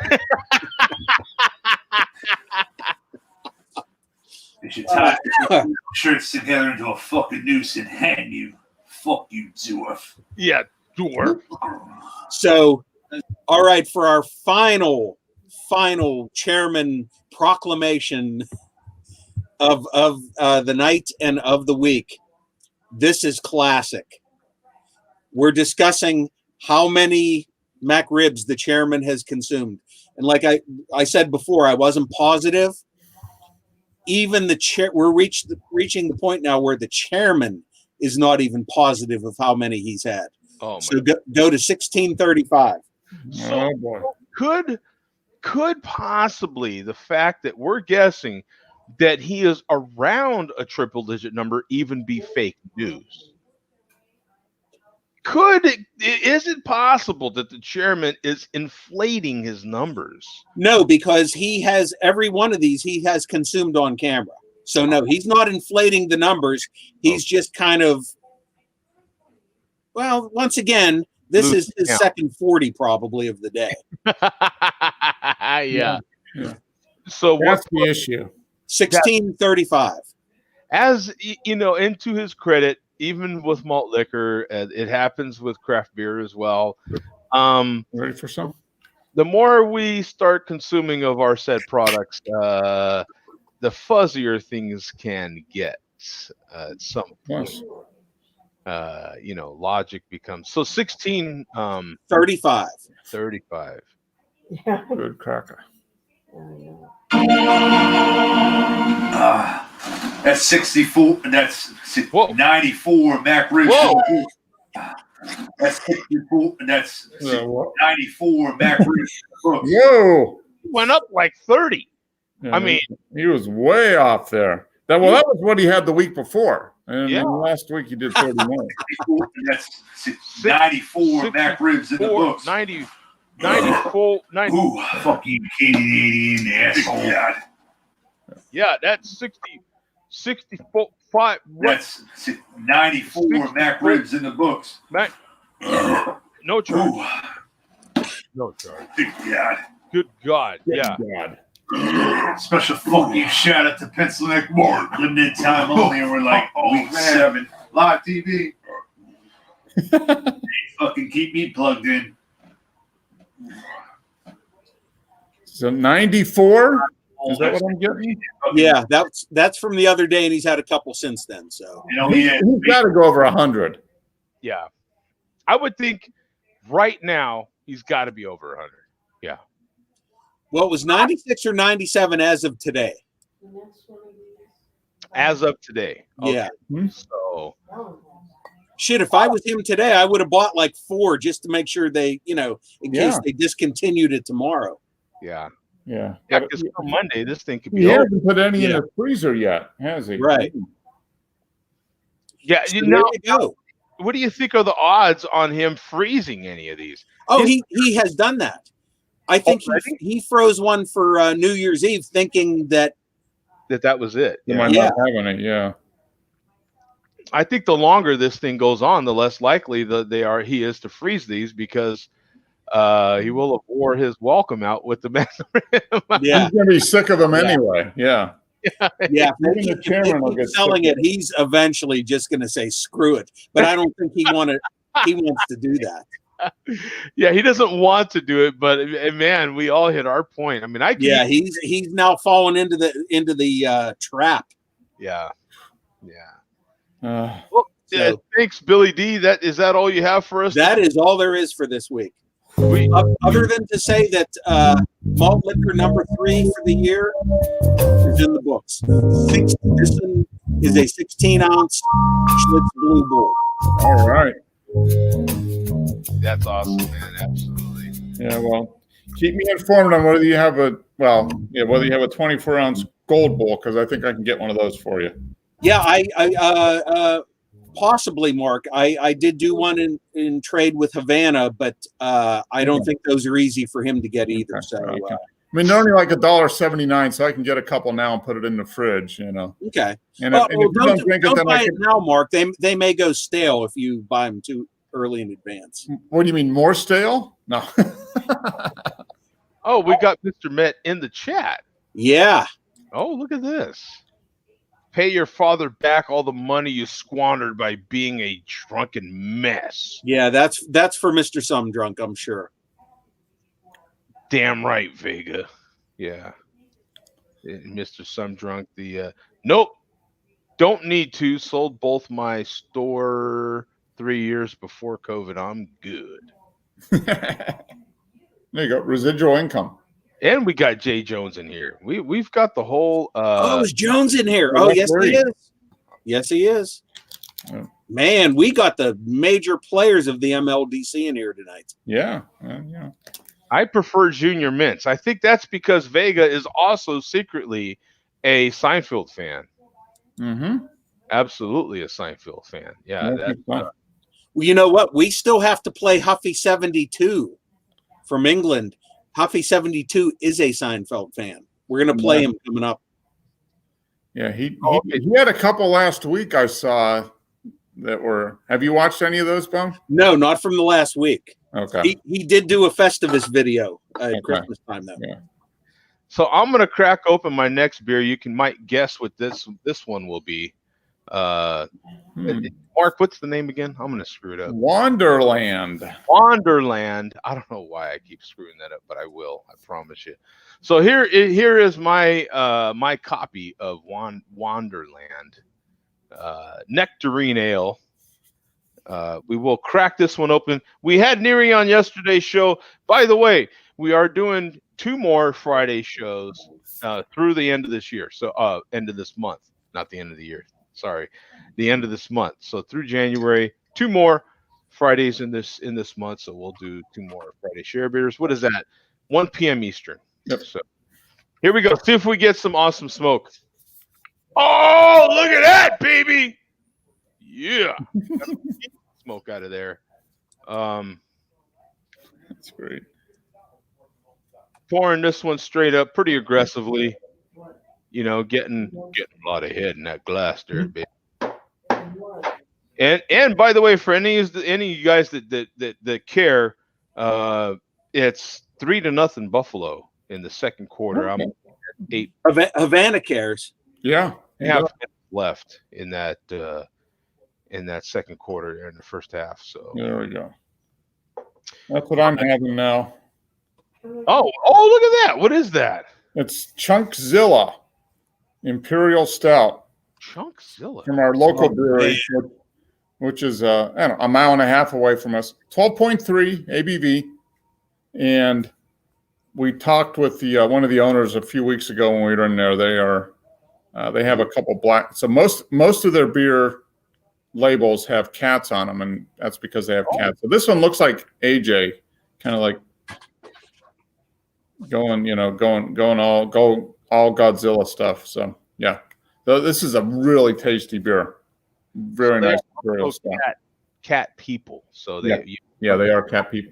They should tie your shirts together into a fucking noose and hang you. Fuck you, dwarf. Yeah, dwarf. So, all right, for our final chairman proclamation of the night and of the week. This is classic. We're discussing how many Mac Ribs the chairman has consumed. And like I said before, I wasn't positive. Even we're reaching the point now where the chairman is not even positive of how many he's had. Oh, so go to 1635. So could possibly the fact that we're guessing that he is around a triple digit number even be fake news? Is it possible that the chairman is inflating his numbers? No, because he has every one of these he has consumed on camera. So no, he's not inflating the numbers. He's just kind of, well, once again, this is his second 40 probably of the day. Yeah. So what's the issue? 1635. As into his credit, even with malt liquor, it happens with craft beer as well. Ready for some? The more we start consuming of our said products, the fuzzier things can get. at some point. Yes. Logic becomes so 16, 35. 35. Yeah. Good cracker. That's 64. That's Whoa. 94 Mac ribs. Whoa. That's 64. That's What? 94 Mac ribs. Whoa! Went up like 30. Yeah, I mean, he was way off there. That was what he had the week before, and Yeah. then last week he did 31. That's 94 Mac ribs in the books. 94. Ooh, fuck you, Canadian asshole. God. Yeah, that's 64. 5. That's 94 Mac ribs in the books. Mac. No charge. Ooh, No charge. good God. Good God. Yeah. God. Special fuck you shout out to Pencil Neck Mark. Limited time only, and we're like, week 7. Live TV. They fucking keep me plugged in. So 94? Is that what I'm getting? Yeah, that's from the other day, and he's had a couple since then. So He's got to go over 100. Yeah. I would think right now he's got to be over 100. Yeah. well, it was 96 or 97 as of today. As of today. Yeah. So Shit, if I was him today, I would have bought like 4 just to make sure they, in case they discontinued it tomorrow. yeah. Yeah. Yeah, because for Monday this thing could be He over. hasn't put any in the freezer yet, has he? Right. Yeah. So there you go. What do you think are the odds on him freezing any of these? Oh, he has done that. I think he froze one for New Year's Eve, thinking that That was it. They might not having it, yeah. I think the longer this thing goes on, the less likely that he is to freeze these because he will have wore his welcome out with the men. Yeah. He's gonna be sick of them anyway. Yeah. Yeah, Even the chairman will if get he's selling sick it, he's eventually just going to say screw it. But I don't think he wants to do that. Yeah, he doesn't want to do it, but man, we all hit our point. I mean, he's now fallen into the trap. Yeah. So, thanks, Billy D. Is that all you have for us? That is all there is for this week. Other than to say that malt liquor number 3 for the year is in the books. This one is a 16-ounce Schlitz Blue Bull. All right. That's awesome, man. Absolutely. Yeah, well, keep me informed on whether you have a 24-ounce Gold Bull, because I think I can get one of those for you. Yeah, I possibly, Mark. I did do one in trade with Havana, but I don't think those are easy for him to get either. Okay. So, I mean, they're only like $1.79, so I can get a couple now and put it in the fridge. Okay. And if you don't drink it, don't then buy it now, Mark. They may go stale if you buy them too early in advance. What do you mean, more stale? No. Oh, we got Mr. Met in the chat. Yeah. Oh, look at this. Pay your father back all the money you squandered by being a drunken mess. Yeah, that's for Mr. Some Drunk, I'm sure. Damn right, Vega. Yeah. Mr. Some Drunk, nope. Don't need to. Sold both my store 3 years before COVID. I'm good. There you go. Residual income. And we got Jay Jones in here. We've got the whole is Jones in here? Oh, yes, he is. Yes, he is. Yeah. Man, we got the major players of the MLDC in here tonight. Yeah. Yeah. I prefer Junior Mints. I think that's because Vega is also secretly a Seinfeld fan. Mm-hmm. Absolutely a Seinfeld fan. Yeah. Well, you know what? We still have to play Huffy 72 from England. Huffy 72 is a Seinfeld fan. We're going to play him coming up. Yeah, he had a couple last week I saw that were. Have you watched any of those, Bum? No, not from the last week. Okay. He did do a Festivus video at Christmas time, though. Yeah. So I'm going to crack open my next beer. You might guess what this one will be. Mark, what's the name again? I'm going to screw it up. Wonderland. I don't know why I keep screwing that up, but I will. I promise you. So here is my my copy of Wonderland. Nectarine Ale. We will crack this one open. We had Neri on yesterday's show. By the way, we are doing 2 more Friday shows through the end of this year. So end of this month, not the end of the year. Sorry, the end of this month. So through January, 2 more Fridays in this month. So we'll do 2 more Friday share beers. What is that? 1 p.m. Eastern. Yep. So here we go. See if we get some awesome smoke. Oh, look at that, baby! Yeah, smoke out of there. That's great. Pouring this one straight up, pretty aggressively. You know, getting a lot of head in that glass there, baby. And by the way, for any of you guys that care, it's 3-0 Buffalo in the second quarter. I'm 8. Havana cares. Yeah. Half left in that second quarter in the first half. So There we go. That's what I'm having now. Oh, look at that. What is that? It's Chunkzilla Imperial Stout Chunkzilla. from our local brewery, which is I don't know, a mile and a half away from us. 12.3 ABV. And we talked with the one of the owners a few weeks ago when we were in there. They have a couple black. So most of their beer labels have cats on them, and that's because they have cats. So this one looks like AJ, kind of like going all Godzilla stuff. So yeah, this is a really tasty beer. Very nice. Cat people. So they are cat people,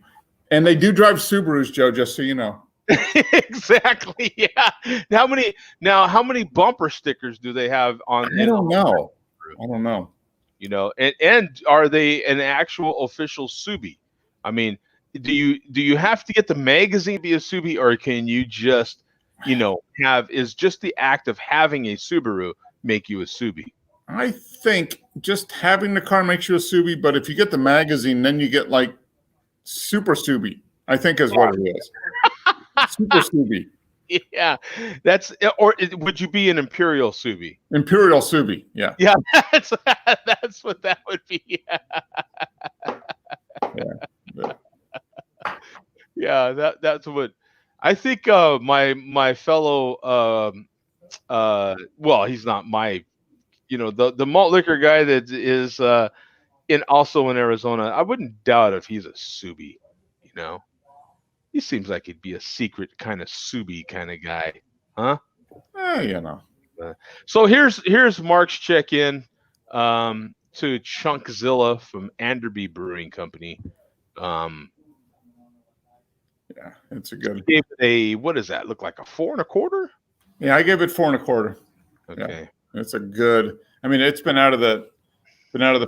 and they do drive Subarus, Joe. Just so you know. Exactly. Yeah. How many bumper stickers do they have on? I don't know. You know, and are they an actual official Subi? I mean, do you have to get the magazine to be a Subi, or can you just, is just the act of having a Subaru make you a Subi? I think just having the car makes you a Subi, but if you get the magazine, then you get like Super Subi, I think is what it is. Super Subi. Yeah, would you be an Imperial Subi? Imperial Subi, yeah. Yeah, that's what that would be. Yeah, that's what I think. My fellow, well, he's not my, the malt liquor guy that is also in Arizona. I wouldn't doubt if he's a Subi, He seems like he'd be a secret kind of Subi kind of guy, huh? So here's Mark's check-in to Chunkzilla from Anderby Brewing Company. Yeah, it's a good. Gave it what does that look like? A 4 1/4? Yeah, I gave it 4 1/4. Okay, yeah, it's a good. I mean, it's been out of the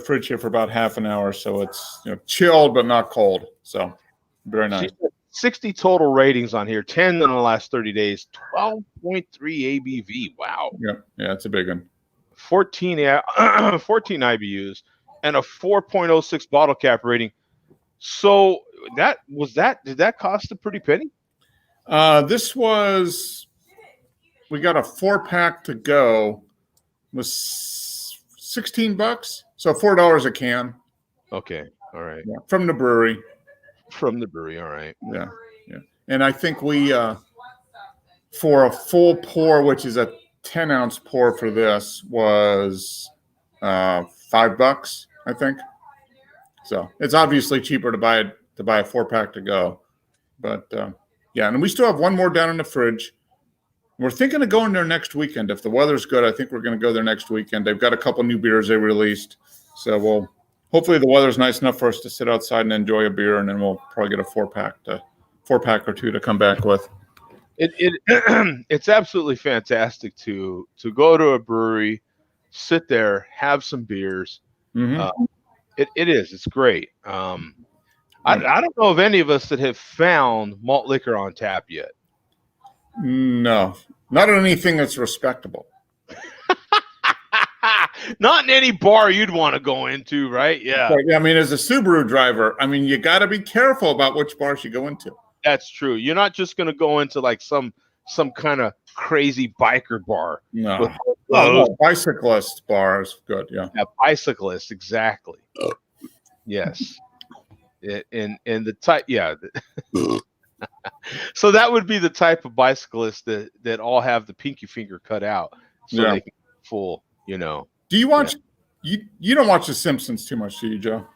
fridge here for about half an hour, so it's chilled but not cold. So very nice. 60 total ratings on here, 10 in the last 30 days, 12.3 ABV. Wow. Yeah, it's a big one. 14 IBUs and a 4.06 bottle cap rating. So did that cost a pretty penny? This was, we got a 4-pack to go, was $16, so $4 a can. Okay, all right. Yeah, from the brewery. All right. Yeah. And I think we, for a full pour, which is a 10-ounce pour for this, was $5, I think. So it's obviously cheaper to buy a 4-pack to go. But yeah, and we still have one more down in the fridge. We're thinking of going there next weekend. If the weather's good, I think we're going to go there next weekend. They've got a couple new beers they released. So hopefully the weather's nice enough for us to sit outside and enjoy a beer, and then we'll probably get a 4-pack or 2 to come back with. It's absolutely fantastic to go to a brewery, sit there, have some beers. Mm-hmm. It is. It's great. I don't know of any of us that have found malt liquor on tap yet. No, not anything that's respectable. Not in any bar you'd want to go into, right? Yeah. I mean, as a Subaru driver, you got to be careful about which bars you go into. That's true. You're not just going to go into like some kind of crazy biker bar with Oh, no, bicyclist bar is good. Yeah. Yeah, bicyclist, exactly. Yes. In the type, yeah. So that would be the type of bicyclist that all have the pinky finger cut out, so Yeah. they can full. Do you watch? You don't watch The Simpsons too much, do you, Joe?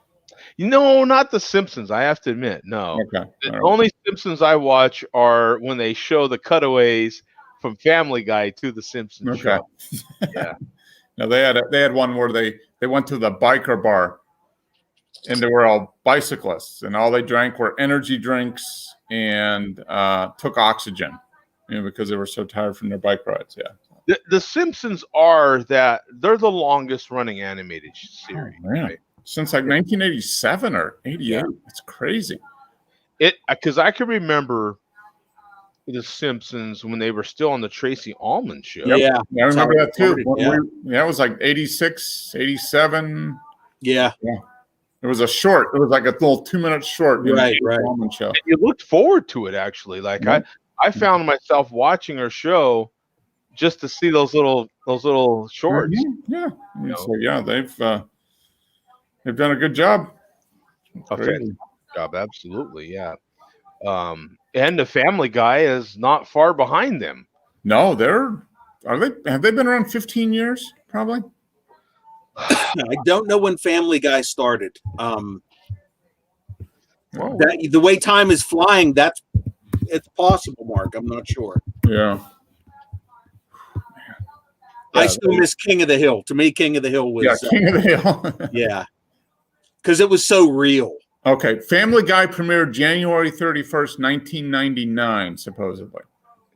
Not the Simpsons. I have to admit, no. Okay. The only Simpsons I watch are when they show the cutaways from Family Guy to the Simpsons Okay. show. Yeah. Now they had one where they went to the biker bar, and they were all bicyclists, and all they drank were energy drinks and took oxygen, because they were so tired from their bike rides. Yeah. The Simpsons they're the longest running animated series. Oh, man. Right? Since like 1987 or 88. Yeah. It's crazy. Because I can remember the Simpsons when they were still on the Tracy Ullman show. Yep. Yeah, I remember that too. Yeah. It was like 86, 87. Yeah. It was a short. It was like a little 2-minute short. Right. Ullman show. And you looked forward to it, actually. Like I found myself watching her show just to see those little shorts. Mm-hmm. Yeah. So yeah, they've done a good job. A fantastic job, absolutely, yeah. And the Family Guy is not far behind them. No, have they been around 15 years? Probably. I don't know when Family Guy started. The way time is flying, it's possible, Mark. I'm not sure. Yeah. I still miss King of the Hill. To me, King of the Hill was King of the Hill. Yeah, because it was so real. Okay, Family Guy premiered January 31st, 1999, supposedly.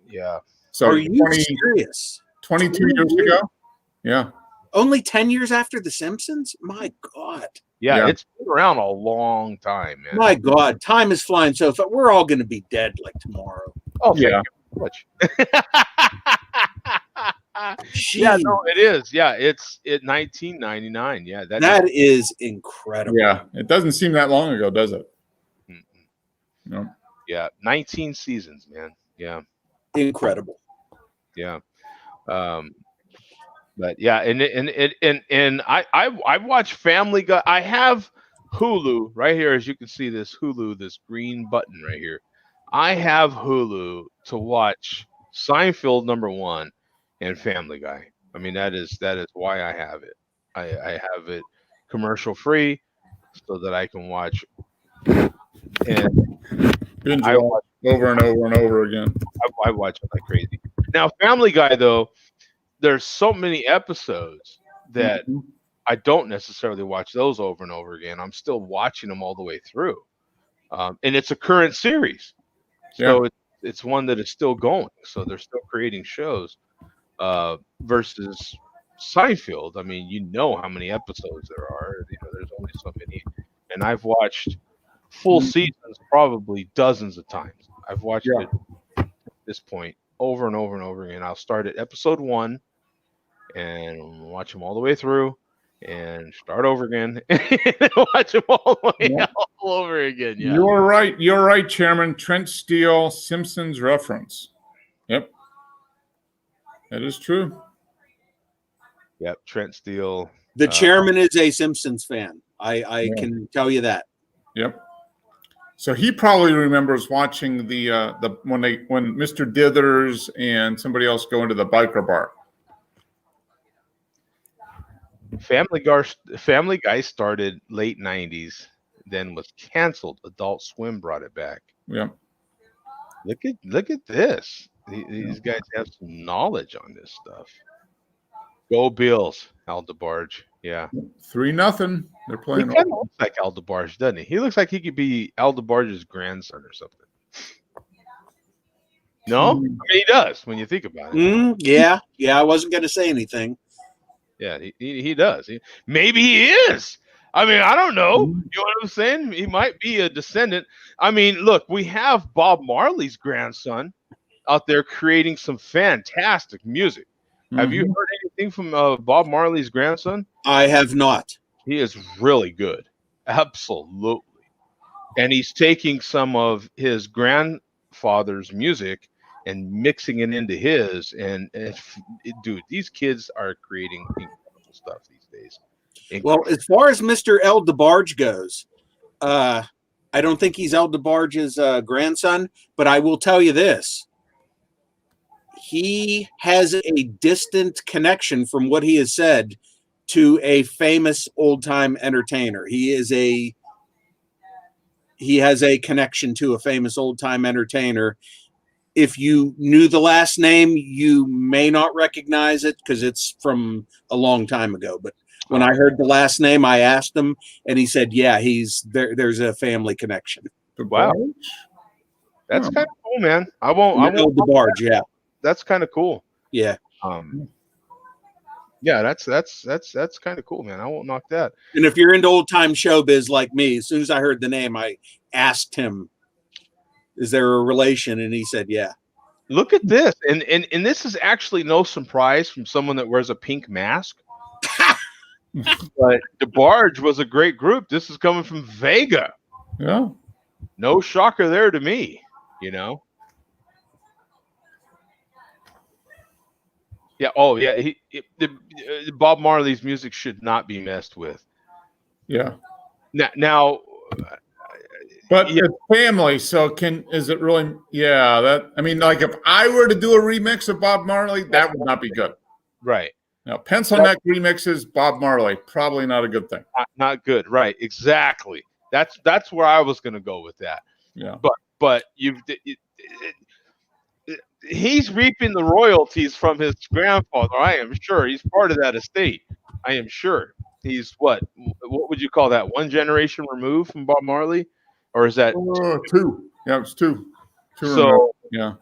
Yeah. So are you serious? 22 years ago? Yeah. Only 10 years after The Simpsons? My God. Yeah, it's been around a long time, man. My God, time is flying so fast. We're all going to be dead like tomorrow. Oh, yeah. Much. Yeah, no, it is. Yeah, it's 1999. Yeah, that is incredible. Yeah, it doesn't seem that long ago, does it? No. Yeah, 19 seasons, man. Yeah, incredible. Yeah, but yeah, and I watch Family Guy. I have Hulu right here, as you can see. This green button right here. I have Hulu to watch Seinfeld #1 and Family Guy. I mean, that is why I have it. I have it commercial free so that I can watch and binge watch over and over and over again. I watch it like crazy. Now, Family Guy, though, there's so many episodes that I don't necessarily watch those over and over again. I'm still watching them all the way through, and it's a current series, so it's one that is still going. So they're still creating shows. Versus Seinfeld, I mean, how many episodes there are. There's only so many, and I've watched full seasons probably dozens of times. I've watched it at this point over and over and over again. I'll start at episode 1 and watch them all the way through, and start over again and watch them all the way all over again. Yeah, you're right, Chairman. Trent Steele, Simpsons reference. Yep. That is true. Yep, Trent Steele. The chairman is a Simpsons fan. I can tell you that. Yep. So he probably remembers watching when Mr. Dithers and somebody else go into the biker bar. Family Guy started late 90s, then was canceled. Adult Swim brought it back. Yeah. Look at this. These guys have some knowledge on this stuff. Go Bills, Al DeBarge. Yeah. 3-0. They're playing. He kind of looks like Al DeBarge, doesn't he? He looks like he could be Al DeBarge's grandson or something. No? I mean, he does when you think about it. Yeah. I wasn't going to say anything. Yeah, he does. Maybe he is. I mean, I don't know. You know what I'm saying? He might be a descendant. I mean, look, we have Bob Marley's grandson out there creating some fantastic music. Have you heard anything from Bob Marley's grandson? I have not. He is really good. Absolutely. And he's taking some of his grandfather's music and mixing it into his. And dude, these kids are creating incredible stuff these days. Well, as far as Mr. El DeBarge goes, I don't think he's El DeBarge's grandson, but I will tell you this. He has a distant connection from what he has said to a famous old-time entertainer. He has a connection to a famous old-time entertainer. If you knew the last name, you may not recognize it because it's from a long time ago. But when I heard the last name, I asked him, and he said, "Yeah, he's there. There's a family connection." Wow, that's kind of cool, man. I won't. DeBarge, yeah, that's kind of cool. Yeah. Yeah, that's kind of cool, man. I won't knock that. And if you're into old time showbiz like me, as soon as I heard the name, I asked him, "Is there a relation?" And he said, "Yeah." Look at this, and this is actually no surprise from someone that wears a pink mask. But DeBarge was a great group. This is coming from Vega. Yeah. No shocker there to me, you know. Yeah. Oh, yeah. Bob Marley's music should not be messed with. Yeah. Now but it's family, so is it really? Yeah. That, I mean, like if I were to do a remix of Bob Marley, that would not be good. Right. Now, pencil neck remixes, Bob Marley, probably not a good thing. Not good. Right. Exactly. That's where I was going to go with that. Yeah. But he's reaping the royalties from his grandfather. I am sure he's part of that estate. I am sure he's what would you call that? One generation removed from Bob Marley, or is that two? Yeah, it's two. So yeah.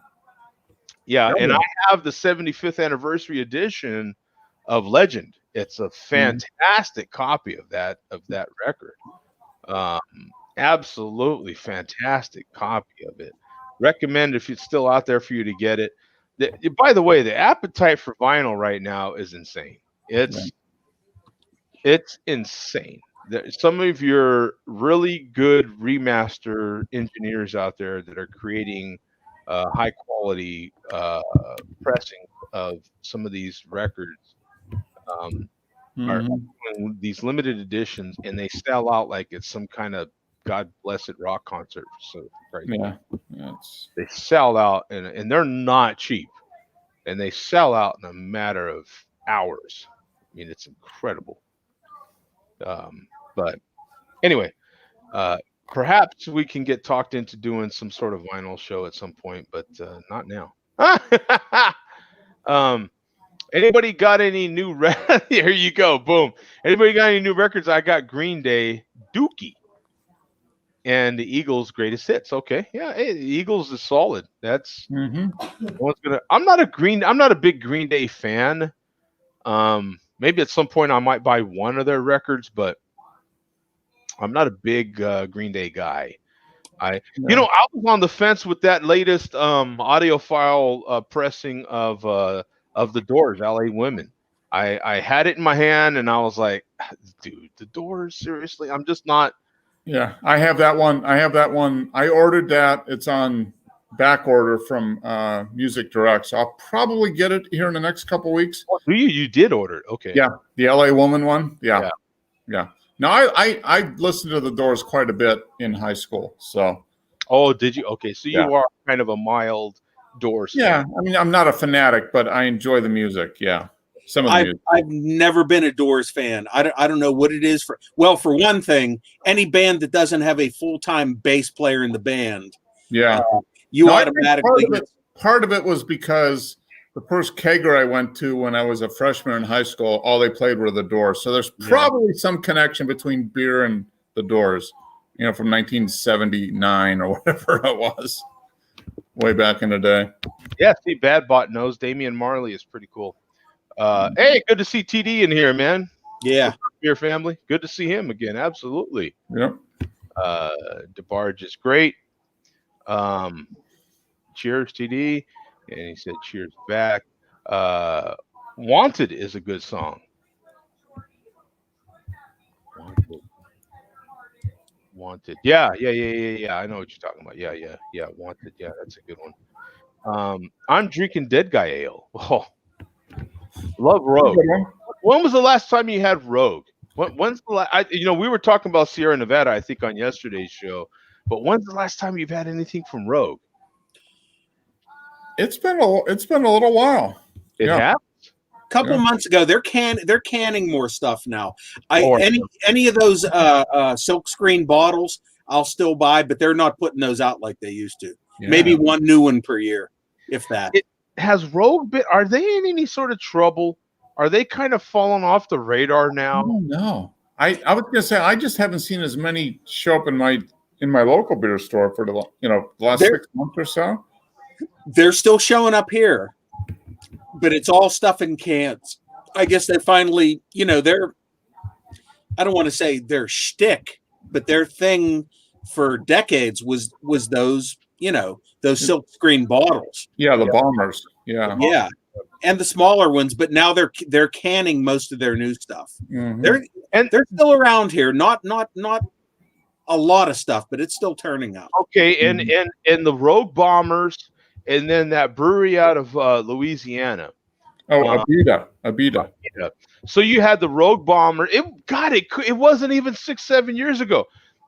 And I have the 75th anniversary edition of Legend. It's a fantastic copy of that record. Absolutely fantastic copy of it. Recommend if it's still out there for you to get it. By the way, the appetite for vinyl right now is insane. It's insane. Some of your really good remaster engineers out there that are creating high quality pressing of some of these records are doing these limited editions, and they sell out like it's some kind of God blessed rock concert. So they sell out, and they're not cheap, and they sell out in a matter of hours. I mean, it's incredible. But anyway, perhaps we can get talked into doing some sort of vinyl show at some point, but not now. Anybody got any new here you go, boom. Anybody got any new records? I got Green Day, Dookie, and the Eagles' greatest hits. Okay, yeah, the Eagles is solid. That's I'm not a big Green Day fan. Maybe at some point I might buy one of their records, but I'm not a big Green Day guy. I was on the fence with that latest audiophile pressing of the Doors, LA Women. I had it in my hand and I was like, dude, the Doors, seriously? I'm just not. Yeah, I have that one. I ordered that. It's on back order from Music Direct. So I'll probably get it here in the next couple weeks. Oh, you did order it. Okay. Yeah, the LA Woman one. Yeah. No, I listened to the Doors quite a bit in high school. So. Oh, did you? Okay, so you are kind of a mild Doors fan. I mean, I'm not a fanatic, but I enjoy the music. Yeah. Some of the music. I've never been a Doors fan. I don't know what it is for one thing, any band that doesn't have a full-time bass player in the band. Yeah. Automatically. Part of it was because the first kegger I went to when I was a freshman in high school, all they played were the Doors. So there's probably some connection between beer and the Doors, from 1979 or whatever it was, way back in the day. Yeah, see, Bad Bot knows Damian Marley is pretty cool. Hey, good to see TD in here, man. Yeah. Beer family. Good to see him again. Absolutely. Yep. DeBarge is great. Cheers, TD. And he said, cheers back. Wanted is a good song. Wanted. Yeah. I know what you're talking about. Yeah. Wanted. Yeah, that's a good one. I'm drinking Dead Guy Ale. Oh, love Rogue. When was the last time you had Rogue? When's the last? We were talking about Sierra Nevada, I think, on yesterday's show. But when's the last time you've had anything from Rogue? It's been a little while. It has. Couple months ago, they're canning more stuff now. Any of those silk screen bottles I'll still buy, but they're not putting those out like they used to. Yeah. Maybe one new one per year, if that. Has Rogue been? Are they in any sort of trouble? Are they kind of falling off the radar now? No. I was gonna say I just haven't seen as many show up in my local beer store for the last 6 months or so. They're still showing up here, but it's all stuff in cans. I guess they finally, they're, I don't want to say their shtick, but their thing for decades was those, those silk screen bottles. Yeah, the bombers. Yeah. Yeah. And the smaller ones, but now they're canning most of their new stuff. Mm-hmm. They're still around here. Not a lot of stuff, but it's still turning up. Okay, and the Rogue Bombers, and then that brewery out of Louisiana. Oh, Abita. So you had the Rogue Bomber. It wasn't even 6-7 years ago.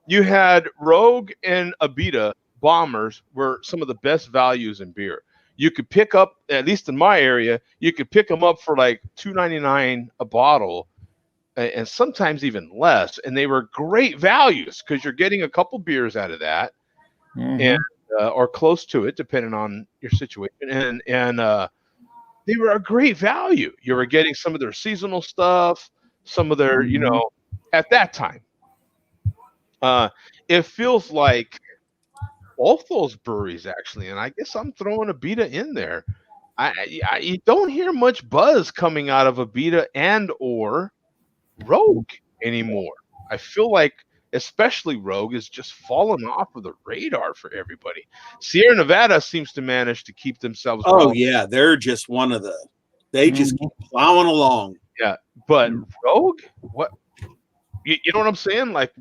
You had Rogue and Abita Bombers were some of the best values in beer. You could pick up, at least in my area, you could pick them up for like $2.99 a bottle, and sometimes even less. And they were great values because you're getting a couple beers out of that, and or close to it, depending on your situation. And they were a great value. You were getting some of their seasonal stuff, some of their, at that time. It feels like both those breweries, actually, and I guess I'm throwing Abita in there. You don't hear much buzz coming out of Abita and or Rogue anymore. I feel like especially Rogue is just falling off of the radar for everybody. Sierra Nevada seems to manage to keep themselves. Oh yeah, they're just one of the. They just keep plowing along. Yeah, but Rogue, what? You know what I'm saying? Like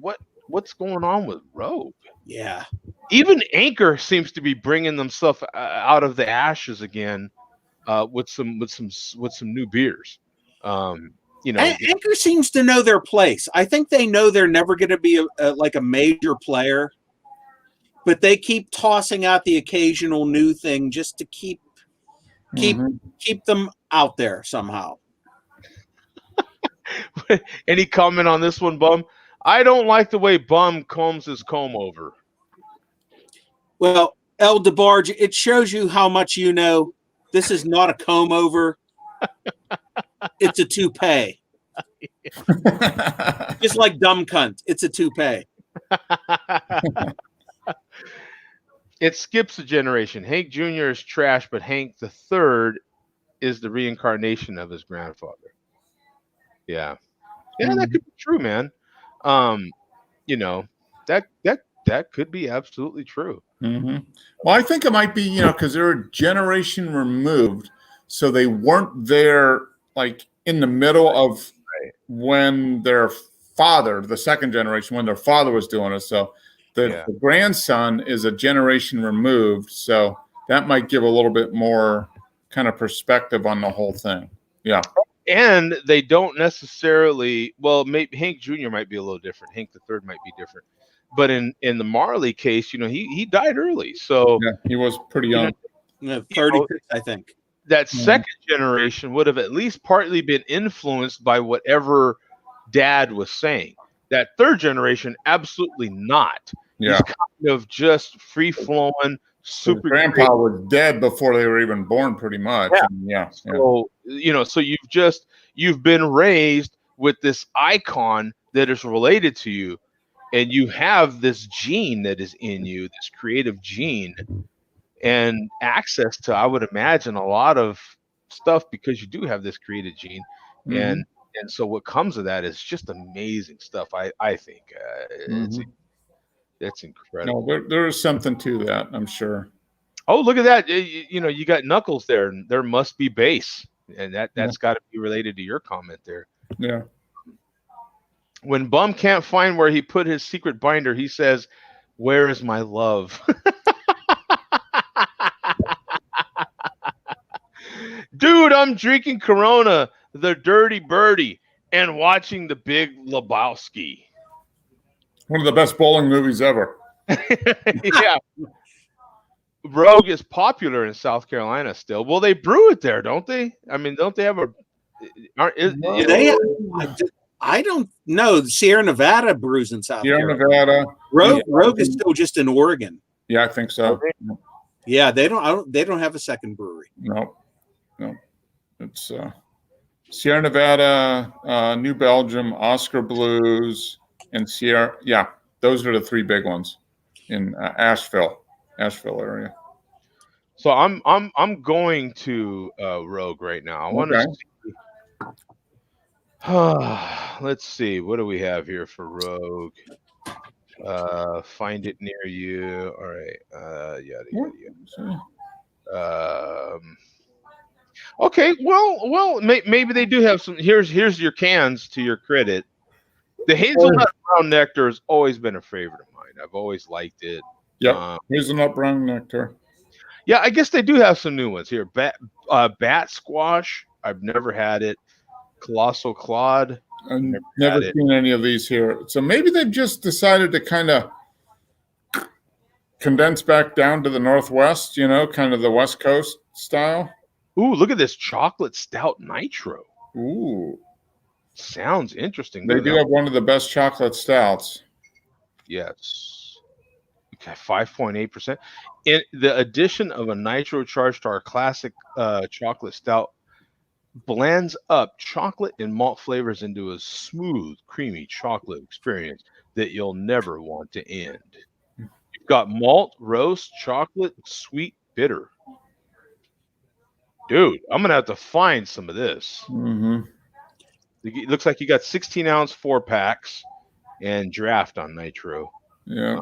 what's going on with Rogue? Yeah. Even Anchor seems to be bringing themselves out of the ashes again, with some new beers. Anchor seems to know their place. I think they know they're never going to be a major player, but they keep tossing out the occasional new thing just to keep them out there somehow. Any comment on this one, Bum? I don't like the way Bum combs his comb over. Well, El DeBarge, it shows you how much you know. This is not a comb over. It's a toupee. Just like dumb cunt. It's a toupee. It skips a generation. Hank Jr. is trash, but Hank the Third is the reincarnation of his grandfather. Yeah. Yeah, that could be true, man. That could be absolutely true. Mm-hmm. Well, I think it might be, because they're a generation removed, so they weren't there like in the middle of when their father, the second generation, when their father was doing it. So the grandson is a generation removed, so that might give a little bit more kind of perspective on the whole thing. Yeah. And they don't necessarily, well, maybe Hank Jr. might be a little different. Hank the Third might be different. But in the Marley case, he died early. So yeah, he was pretty young. 36, I think. That second generation would have at least partly been influenced by whatever dad was saying. That third generation, absolutely not. Yeah. He's kind of just free flowing, super. His grandpa was dead before they were even born, pretty much. Yeah. So so you've been raised with this icon that is related to you. And you have this gene that is in you, this creative gene, and access to, I would imagine, a lot of stuff because you do have this creative gene. And so what comes of that is just amazing stuff. I think it's incredible. No, there is something to that, I'm sure. Oh, look at that. You got Knuckles there, and there must be bass. And that's got to be related to your comment there. Yeah. When Bum can't find where he put his secret binder, he says, "Where is my love?" Dude, I'm drinking Corona, the Dirty Birdie, and watching The Big Lebowski. One of the best bowling movies ever. Yeah. Rogue is popular in South Carolina still. Well, they brew it there, don't they? I mean, don't they have a? I don't know. Sierra Nevada brews in South Sierra Carolina. Nevada. Rogue is still just in Oregon. Yeah, I think so. Yeah, they don't have a second brewery. No. It's Sierra Nevada, New Belgium, Oscar Blues, and Sierra. Yeah, those are the three big ones in Asheville area. So I'm going to Rogue right now. I want to see. Let's see. What do we have here for Rogue? Find it near you. All right. Yada. Okay. Well. Maybe they do have some. Here's your cans to your credit. The hazelnut brown nectar has always been a favorite of mine. I've always liked it. Yeah. Hazelnut brown nectar. Yeah, I guess they do have some new ones here. Bat squash. I've never had it. Colossal Claude. I've never seen any of these here. So maybe they've just decided to kind of condense back down to the Northwest, kind of the West Coast style. Ooh, look at this chocolate stout nitro. Ooh. Sounds interesting. They do have one of the best chocolate stouts. Yes. Okay, 5.8%. And the addition of a nitro charge to our classic chocolate stout blends up chocolate and malt flavors into a smooth, creamy chocolate experience that you'll never want to end. You've got malt, roast, chocolate, sweet, bitter. Dude, I'm going to have to find some of this. Mm-hmm. It looks like you got 16-ounce 4-packs and draft on nitro. Yeah.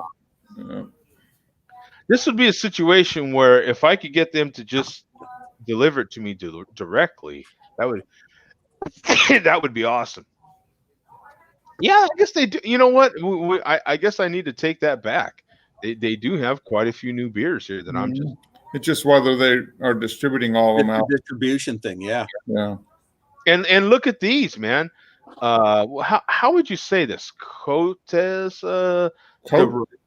This would be a situation where if I could get them to just deliver it to me directly, that would be awesome. Yeah, I guess they do. You know what? I guess I need to take that back. They do have quite a few new beers here that I'm just. It's just whether they are distributing all of them out. Distribution thing, yeah. And look at these, man. How would you say this? Cotes.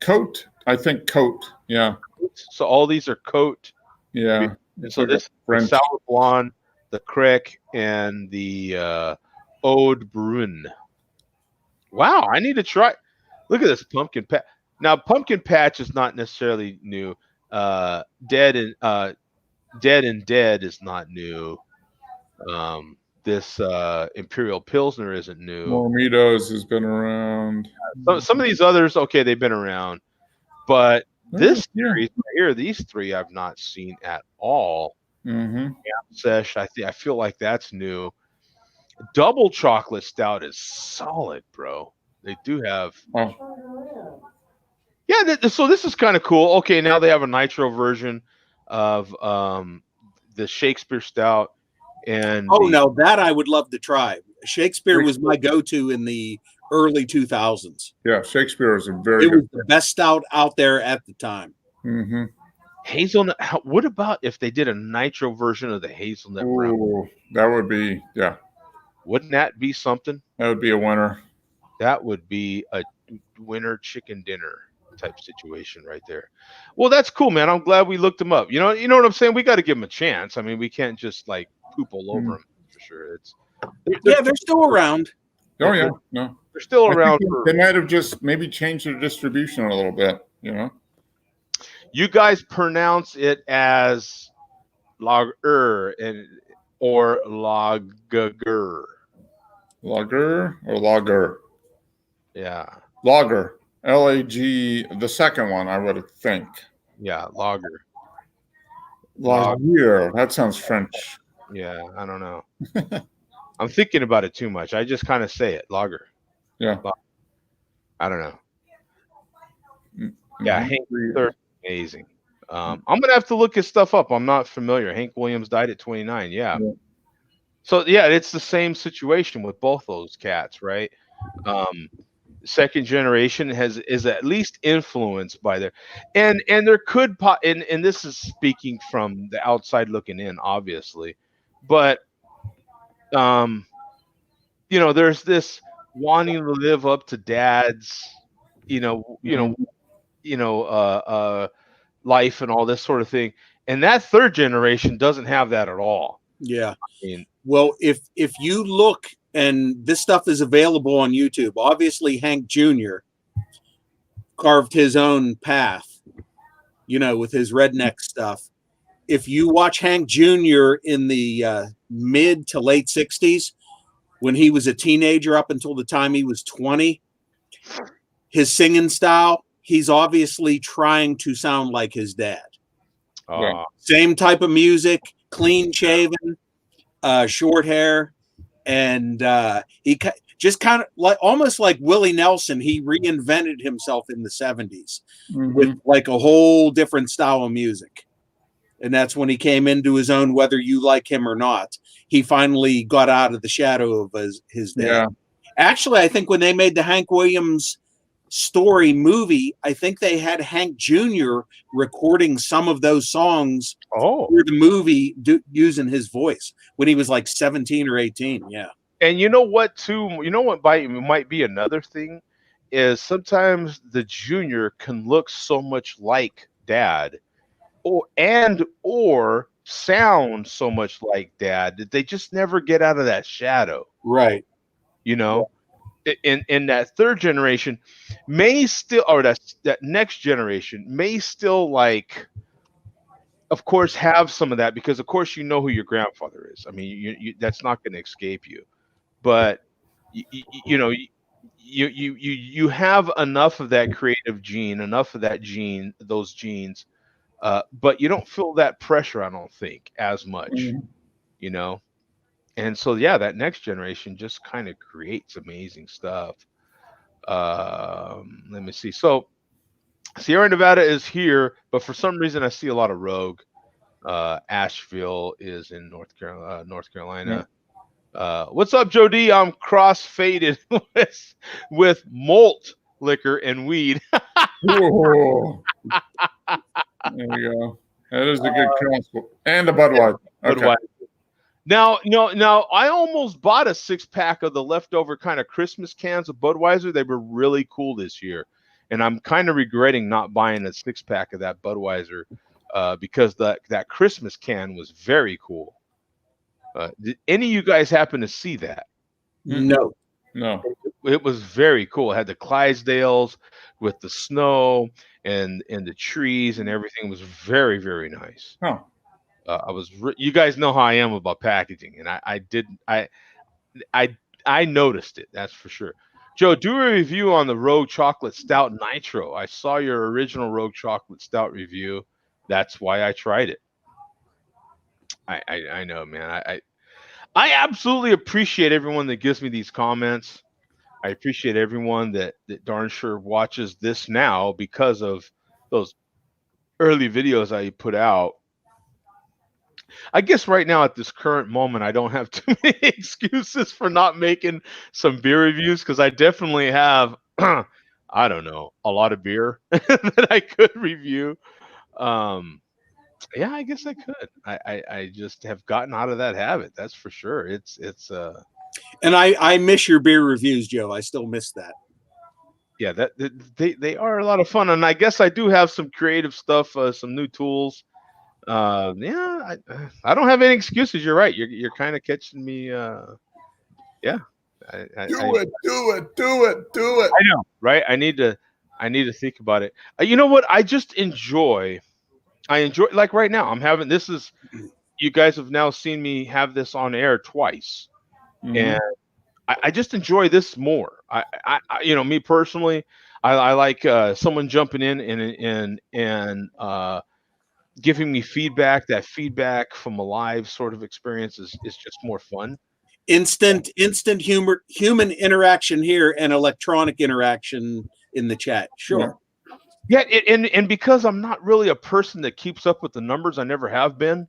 Coat. I think coat. Yeah. So all these are coat. Yeah. So this the Sour Blonde, the Crick, and the Ode Brun. Wow, I need to try. Look at this pumpkin patch. Now, pumpkin patch is not necessarily new. Dead and Dead is not new. This Imperial Pilsner isn't new. Mormitos has been around. Some of these others, okay, they've been around, but this series right here, these three I've not seen at all. Mm-hmm. Sesh, I feel like that's new. Double chocolate stout is solid, bro. They do have. Yeah, so this is kind of cool. Okay, now they have a nitro version of the Shakespeare Stout. And no, that I would love to try. Shakespeare was my go-to in the early 2000s. Yeah, Shakespeare is It was the best stout out there at the time. Mm-hmm. Hazelnut. What about if they did a nitro version of the hazelnut brown? That would be, yeah. Wouldn't that be something? That would be a winner. That would be a winner chicken dinner type situation right there. Well, that's cool, man. I'm glad we looked them up. You know what I'm saying? We got to give them a chance. I mean, we can't just like poop all over them for sure. They're still around. Oh yeah, no, they're still around. They might have just maybe changed their distribution a little bit. You guys pronounce it as lager or lager. Lager or lager? Yeah. Lager. Lag, the second one, I would think. Yeah, lager. Lager. That sounds French. Yeah, I don't know. I'm thinking about it too much. I just kind of say it, lager. Yeah. I don't know. Yeah, Hank Third, amazing. I'm gonna have to look his stuff up. I'm not familiar. Hank Williams died at 29. Yeah. So yeah, it's the same situation with both those cats, right? Second generation is at least influenced by their and there could and this is speaking from the outside looking in, obviously, but there's this wanting to live up to dad's, life and all this sort of thing. And that third generation doesn't have that at all. Yeah. I mean, well, if you look, and this stuff is available on YouTube, obviously Hank Jr. carved his own path, with his redneck stuff. If you watch Hank Jr. in the mid to late 60s, when he was a teenager up until the time he was 20, his singing style, he's obviously trying to sound like his dad. Same type of music, clean shaven, short hair, and he just kind of almost like Willie Nelson. He reinvented himself in the 70s with like a whole different style of music. And that's when he came into his own, whether you like him or not. He finally got out of the shadow of his dad. Yeah. Actually, I think when they made the Hank Williams Story movie, I think they had Hank Jr. recording some of those songs for the movie using his voice when he was like 17 or 18. Yeah. And you know what, too? You know what might be another thing is sometimes the junior can look so much like dad or sound so much like dad that they just never get out of that shadow. Right. In that third generation may still, or that next generation may still, like, of course, have some of that, because of course who your grandfather is. I mean, you that's not going to escape you. But you have enough of that creative gene, those genes, but you don't feel that pressure, I don't think, as much, And so, that next generation just kind of creates amazing stuff. Let me see. So Sierra Nevada is here, but for some reason I see a lot of Rogue. Asheville is in North Carolina. What's up, Joe D? I'm cross-faded with malt liquor and weed. Whoa. There we go. That is a good cross. And a Budweiser. Okay. Budweiser. Now, I almost bought a 6-pack of the leftover kind of Christmas cans of Budweiser. They were really cool this year, and I'm kind of regretting not buying a 6-pack of that Budweiser because that Christmas can was very cool. Did any of you guys happen to see that? No. It was very cool. It had the Clydesdales with the snow and the trees and everything. It was very, very nice. Oh. You guys know how I am about packaging, and I noticed it. That's for sure. Joe, do a review on the Rogue Chocolate Stout Nitro. I saw your original Rogue Chocolate Stout review. That's why I tried it. I know, man. I absolutely appreciate everyone that gives me these comments. I appreciate everyone that darn sure watches this now because of those early videos I put out. I guess right now at this current moment, I don't have too many excuses for not making some beer reviews, because I definitely have, I don't know, a lot of beer that I could review. Yeah, I guess I could. I just have gotten out of that habit. That's for sure. It's And I miss your beer reviews, Joe. I still miss that. Yeah, they are a lot of fun, and I guess I do have some creative stuff, some new tools. I don't have any excuses. You're right. You're kind of catching me. Do it. I know, right? I need to think about it. You know what? I enjoy, like right now, I'm having, you guys have now seen me have this on air twice. And I just enjoy this more. I me personally, I like someone jumping in and giving me feedback. That feedback from a live sort of experience is just more fun. Instant human interaction here and electronic interaction in the chat. Sure. Yeah, and because I'm not really a person that keeps up with the numbers, I never have been.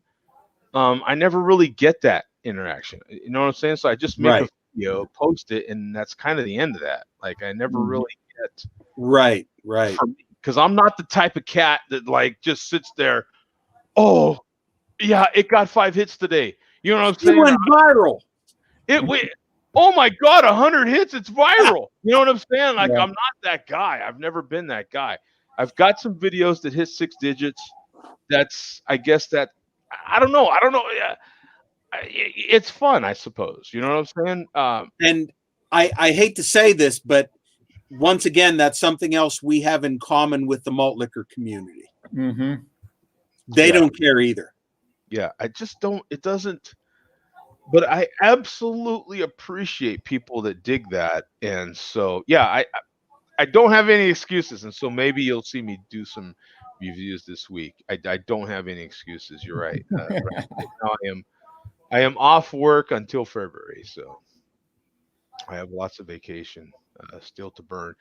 I never really get that interaction. You know what I'm saying? So I just make a video, post it, and that's kind of the end of that. Like, I never really get right. Because I'm not the type of cat that like just sits there. Oh, yeah, it got 5 hits today. You know what I'm You saying? went viral. Oh my God, 100 hits, it's viral. You know what I'm saying? Like, Yeah. I'm not that guy. I've never been that guy. I've got some videos that hit 6 digits. I guess that, I don't know. Yeah. It's fun, I suppose. You know what I'm saying? And I hate to say this, but once again, that's something else we have in common with the malt liquor community. Mm-hmm. They don't care either. Yeah, I just don't. It doesn't. But I absolutely appreciate people that dig that, and so yeah, I don't have any excuses, and so maybe you'll see me do some reviews this week. I don't have any excuses. You're right. Right now I am off work until February, so I have lots of vacation still to burn.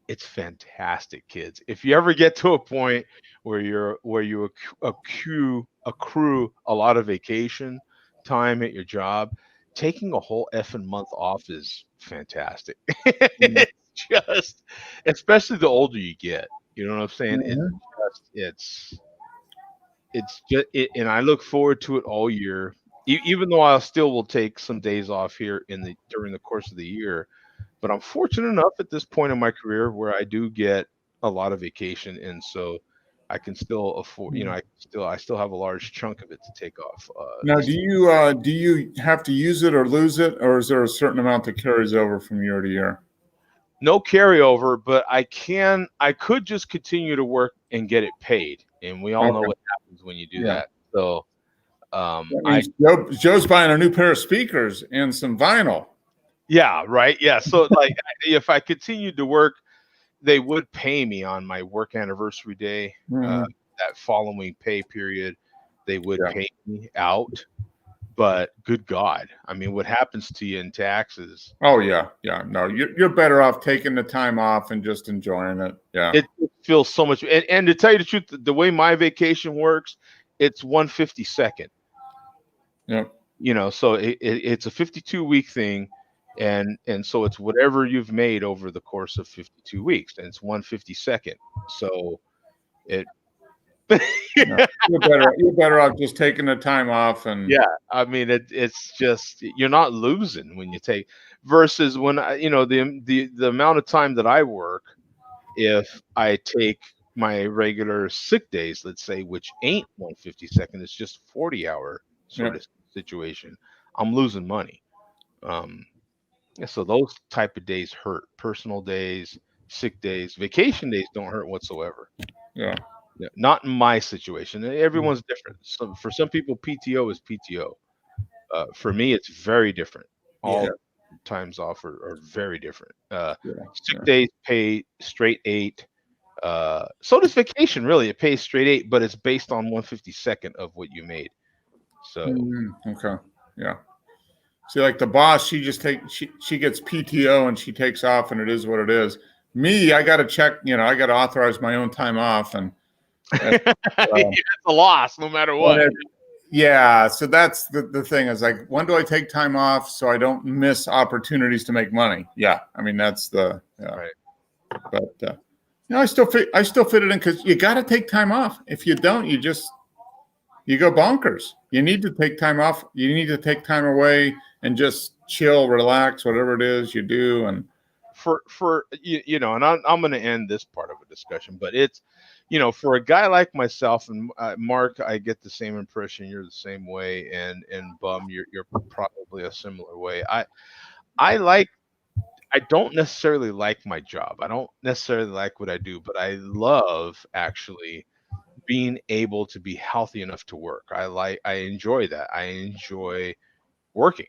It's fantastic, kids. If you ever get to a point where you accrue a lot of vacation time at your job, taking a whole effing month off is fantastic. It's just, especially the older you get. You know what I'm saying? It's just and I look forward to it all year. Even though I still will take some days off here during the course of the year, but I'm fortunate enough at this point in my career where I do get a lot of vacation, and so I can still afford. I still have a large chunk of it to take off. Now, do you have to use it or lose it, or is there a certain amount that carries over from year to year? No carryover, but I could just continue to work and get it paid, and we all know what happens when you do that. So, Joe's buying a new pair of speakers and some vinyl. Yeah, right. Yeah. So like if I continued to work, they would pay me on my work anniversary day. That following pay period, they would pay me out. But good God, I mean, what happens to you in taxes? Oh yeah. No, you're better off taking the time off and just enjoying it. Yeah. It feels so much. And to tell you the truth, the way my vacation works, it's 1/52nd. Yeah. You know, so it's a 52-week thing. And so it's whatever you've made over the course of 52 weeks, and it's 1/52nd. So you're better off just taking the time off. And I mean it's just, you're not losing when you take, versus when the amount of time that I work, if I take my regular sick days, let's say, which ain't 1/52nd, it's just 40-hour sort of situation, I'm losing money. So those type of days hurt. Personal days, sick days, vacation days don't hurt whatsoever. Yeah. Not in my situation. Everyone's different. So for some people, PTO is PTO. For me, it's very different. All times off are very different. Sick days pay straight 8. So does vacation, really. It pays straight 8, but it's based on 1/52nd of what you made. So okay. Yeah. See, like the boss, she gets PTO and she takes off, and it is what it is. Me, I got to check. I got to authorize my own time off, and it's a loss no matter what. So that's the thing, is like, when do I take time off so I don't miss opportunities to make money? Yeah, I mean that's the right. But I still fit it in, because you got to take time off. If you don't, you go bonkers. You need to take time off. You need to take time away and just chill, relax, whatever it is you do. And and I'm going to end this part of a discussion, but it's, for a guy like myself, and Mark, I get the same impression you're the same way, and Bum, you're probably a similar way. I don't necessarily like my job. I don't necessarily like what I do, but I love actually being able to be healthy enough to work. I enjoy that. I enjoy working.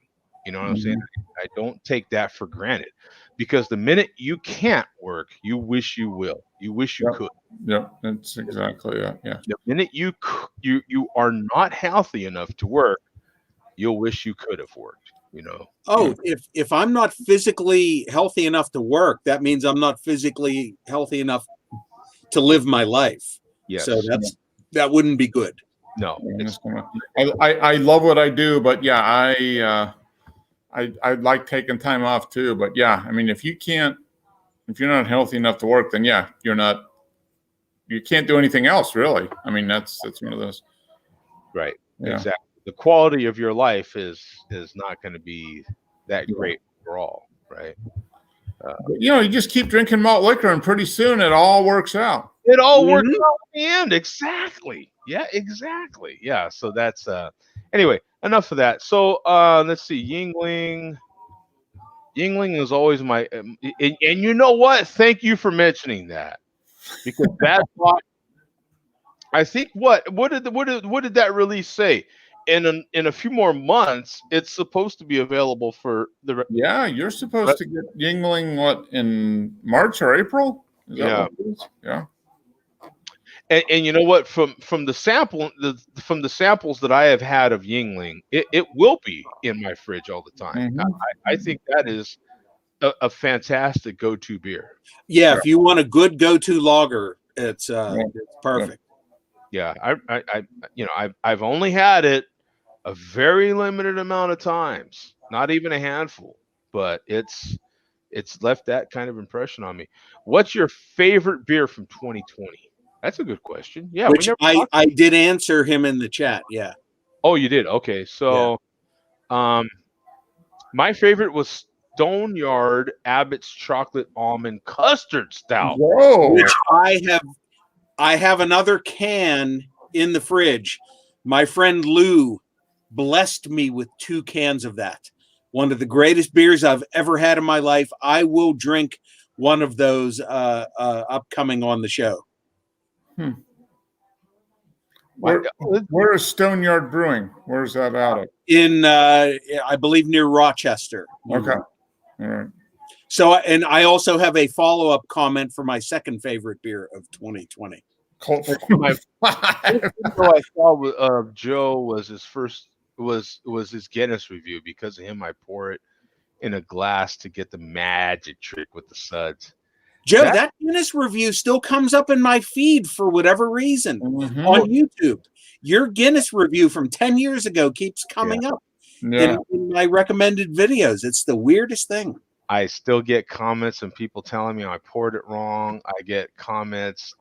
You know what I'm saying? I don't take that for granted, because the minute you can't work, you wish you will. You wish you could. Yeah, that's exactly it. Yeah. The minute you are not healthy enough to work, you'll wish you could have worked. If I'm not physically healthy enough to work, that means I'm not physically healthy enough to live my life. Yes. So that wouldn't be good. No. I love what I do, but I like taking time off too. But yeah, I mean, if you're not healthy enough to work, then you can't do anything else, really. I mean, that's one of those. Right. Yeah. Exactly. the quality of your life is not going to be that great overall, right? You just keep drinking malt liquor, and pretty soon it all works out. It all works out in the end. Exactly. Yeah, exactly. Yeah. So that's anyway, enough of that. So let's see. Yingling is always my and you know what? Thank you for mentioning that. Because that I think what did that release say? In a few more months, it's supposed to be available for the Yeah, you're supposed to get Yingling in March or April? Is that what it is? Yeah. And you know what? From the samples that I have had of Yingling, it will be in my fridge all the time. Mhm. I think that is a fantastic go-to beer. Yeah, if you want a good go-to lager, it's perfect. Yeah, I've only had it a very limited amount of times, not even a handful, but it's left that kind of impression on me. What's your favorite beer from 2020? That's a good question. Yeah, Which I did answer him in the chat. Yeah. Oh, you did? Okay. So my favorite was Stoneyard Abbott's Chocolate Almond Custard Stout. Whoa. Which I have another can in the fridge. My friend Lou blessed me with 2 cans of that. One of the greatest beers I've ever had in my life. I will drink one of those upcoming on the show. Where is Stoneyard Brewing? Where's that out of? In I believe near Rochester. Okay. All right. So, and I also have a follow-up comment for my second favorite beer of 2020. Colt I saw Joe was his first was his Guinness review. Because of him, I pour it in a glass to get the magic trick with the suds. Joe, that Guinness review still comes up in my feed for whatever reason on YouTube. Your Guinness review from 10 years ago keeps coming up in my recommended videos. It's the weirdest thing. I still get comments and people telling me I poured it wrong. I get comments,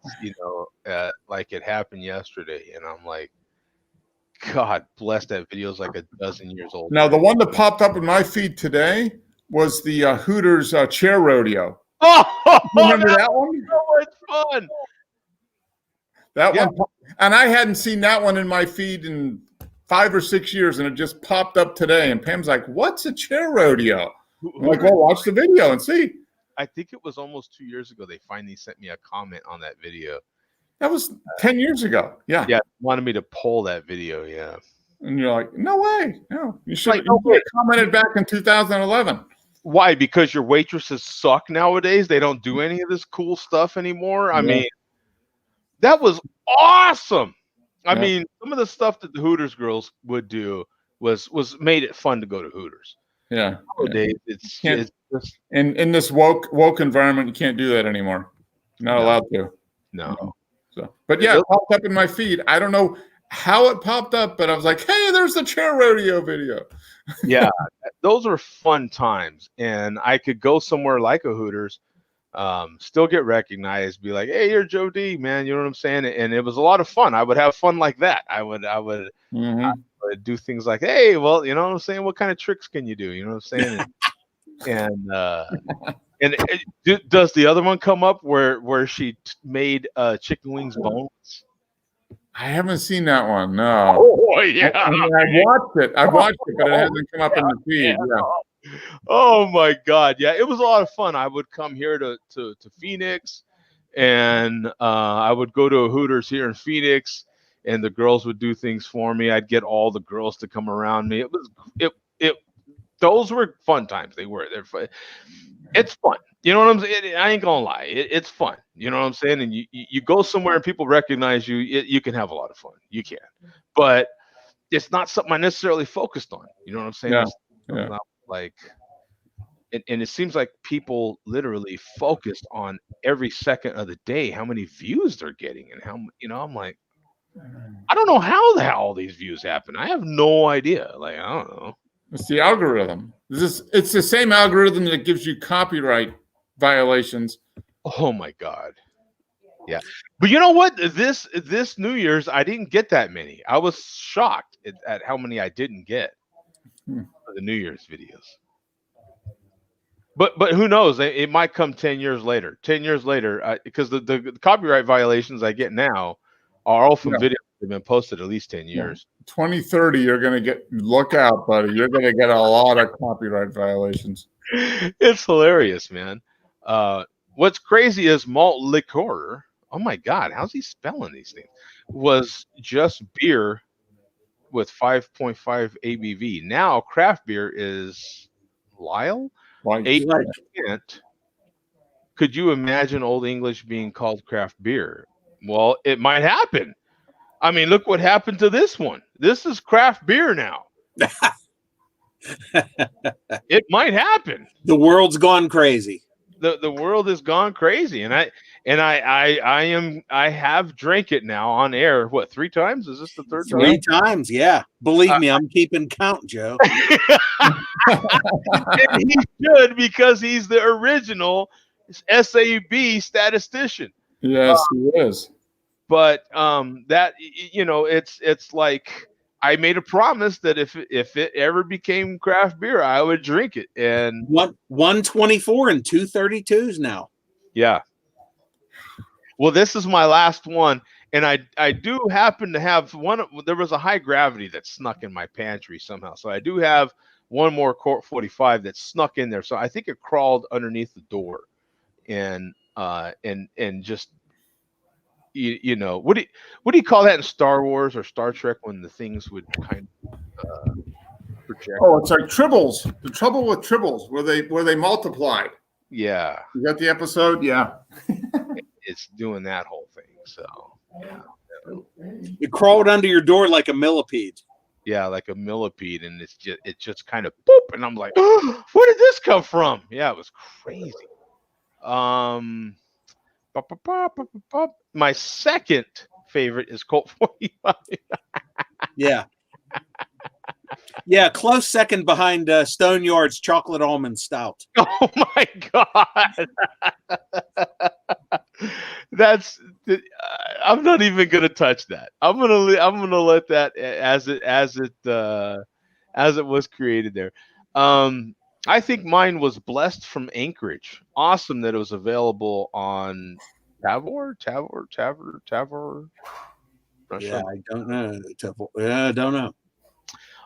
like it happened yesterday. And I'm like, God bless, that video's like a dozen years old. Now, the one that popped up in my feed today was the Hooters chair rodeo. Oh, remember that one? So much fun. That one, and I hadn't seen that one in my feed in 5 or 6 years, and it just popped up today. And Pam's like, "What's a chair rodeo?" I'm like, "Well, watch the video and see." I think it was almost 2 years ago they finally sent me a comment on that video. That was 10 years ago. Yeah. Yeah, wanted me to pull that video. Yeah. And you're like, "No way! No, you should have commented back in 2011." Why? Because your waitresses suck nowadays? They don't do any of this cool stuff anymore? I mean, that was awesome. I mean, some of the stuff that the Hooters girls would do was made it fun to go to Hooters. Yeah. Nowadays, it's just, in this woke environment, you can't do that anymore. You're not allowed to. No. So, but yeah, it popped up in my feed. I don't know how it popped up, but I was like, "Hey, there's the chair rodeo video." Yeah, those were fun times, and I could go somewhere like a Hooters, still get recognized, be like, "Hey, you're Joe D, man," you know what I'm saying? And it was a lot of fun. I would have fun like that. I would do things like, "Hey, well, you know what I'm saying? What kind of tricks can you do?" You know what I'm saying? Does the other one come up where she made chicken wings boneless? I haven't seen that one. No. Oh yeah, I've watched it, but it hasn't come up in the feed. Yeah. Oh my God, yeah, it was a lot of fun. I would come here to Phoenix, and I would go to a Hooters here in Phoenix, and the girls would do things for me. I'd get all the girls to come around me. Those were fun times. They're fun. It's fun. You know what I'm saying? I ain't gonna lie. It's fun. You know what I'm saying? And you go somewhere and people recognize you. You can have a lot of fun. You can, but it's not something I necessarily focused on. You know what I'm saying? Yeah. Not like, and it seems like people literally focused on every second of the day, how many views they're getting, and how, I'm like, I don't know how the hell all these views happen. I have no idea. Like, I don't know. It's the algorithm. It's the same algorithm that gives you copyright violations. Oh my God. Yeah. But you know what? This New Year's, I didn't get that many. I was shocked. at how many I didn't get Hmm. for the New Year's videos. But who knows? It might come 10 years later. 10 years later, because the copyright violations I get now are all from Yeah. videos that have been posted at least 10 years. 2030, you're going to look out, buddy. You're going to get a lot of copyright violations. It's hilarious, man. What's crazy is malt liqueur. Oh my God, how's he spelling these things? Was just beer with 5.5 ABV. Now craft beer is Lyle. Like, 8%. Could you imagine Old English being called craft beer? Well, it might happen. I mean, look what happened to this one. This is craft beer now. It might happen. The world's gone crazy. The world has gone crazy, and I have drank it now on air. What, 3 times? Is this the third time? 3 times, yeah. Believe me, I'm keeping count, Joe. And he should, because he's the original SAB statistician. yes, he is. But that, you know, it's like I made a promise that if it ever became craft beer, I would drink it. And 124 and 232s now. yeah. Well, this is my last one, and I do happen to have one. There was a high gravity that snuck in my pantry somehow, so I do have one more Court 45 that snuck in there. So I think it crawled underneath the door, and just you know, what do you call that in Star Wars or Star Trek when the things would kind of project? Oh, it's like Tribbles. The Trouble with Tribbles, where they multiplied. Yeah, You got the episode? Yeah. it's doing that whole thing. So yeah. It crawled under your door like a millipede. Yeah, like a millipede, and it just kind of boop, and I'm like, oh, where did this come from? Yeah, it was crazy. My second favorite is Colt 45. Yeah. Yeah, close second behind Stone Yard's Chocolate Almond Stout. Oh my God. That's I'm not even gonna touch that. I'm gonna let that as it was created there. I think mine was Blessed from Anchorage. Awesome that it was available on Tavor. Not Yeah, sure. I don't know. I don't know.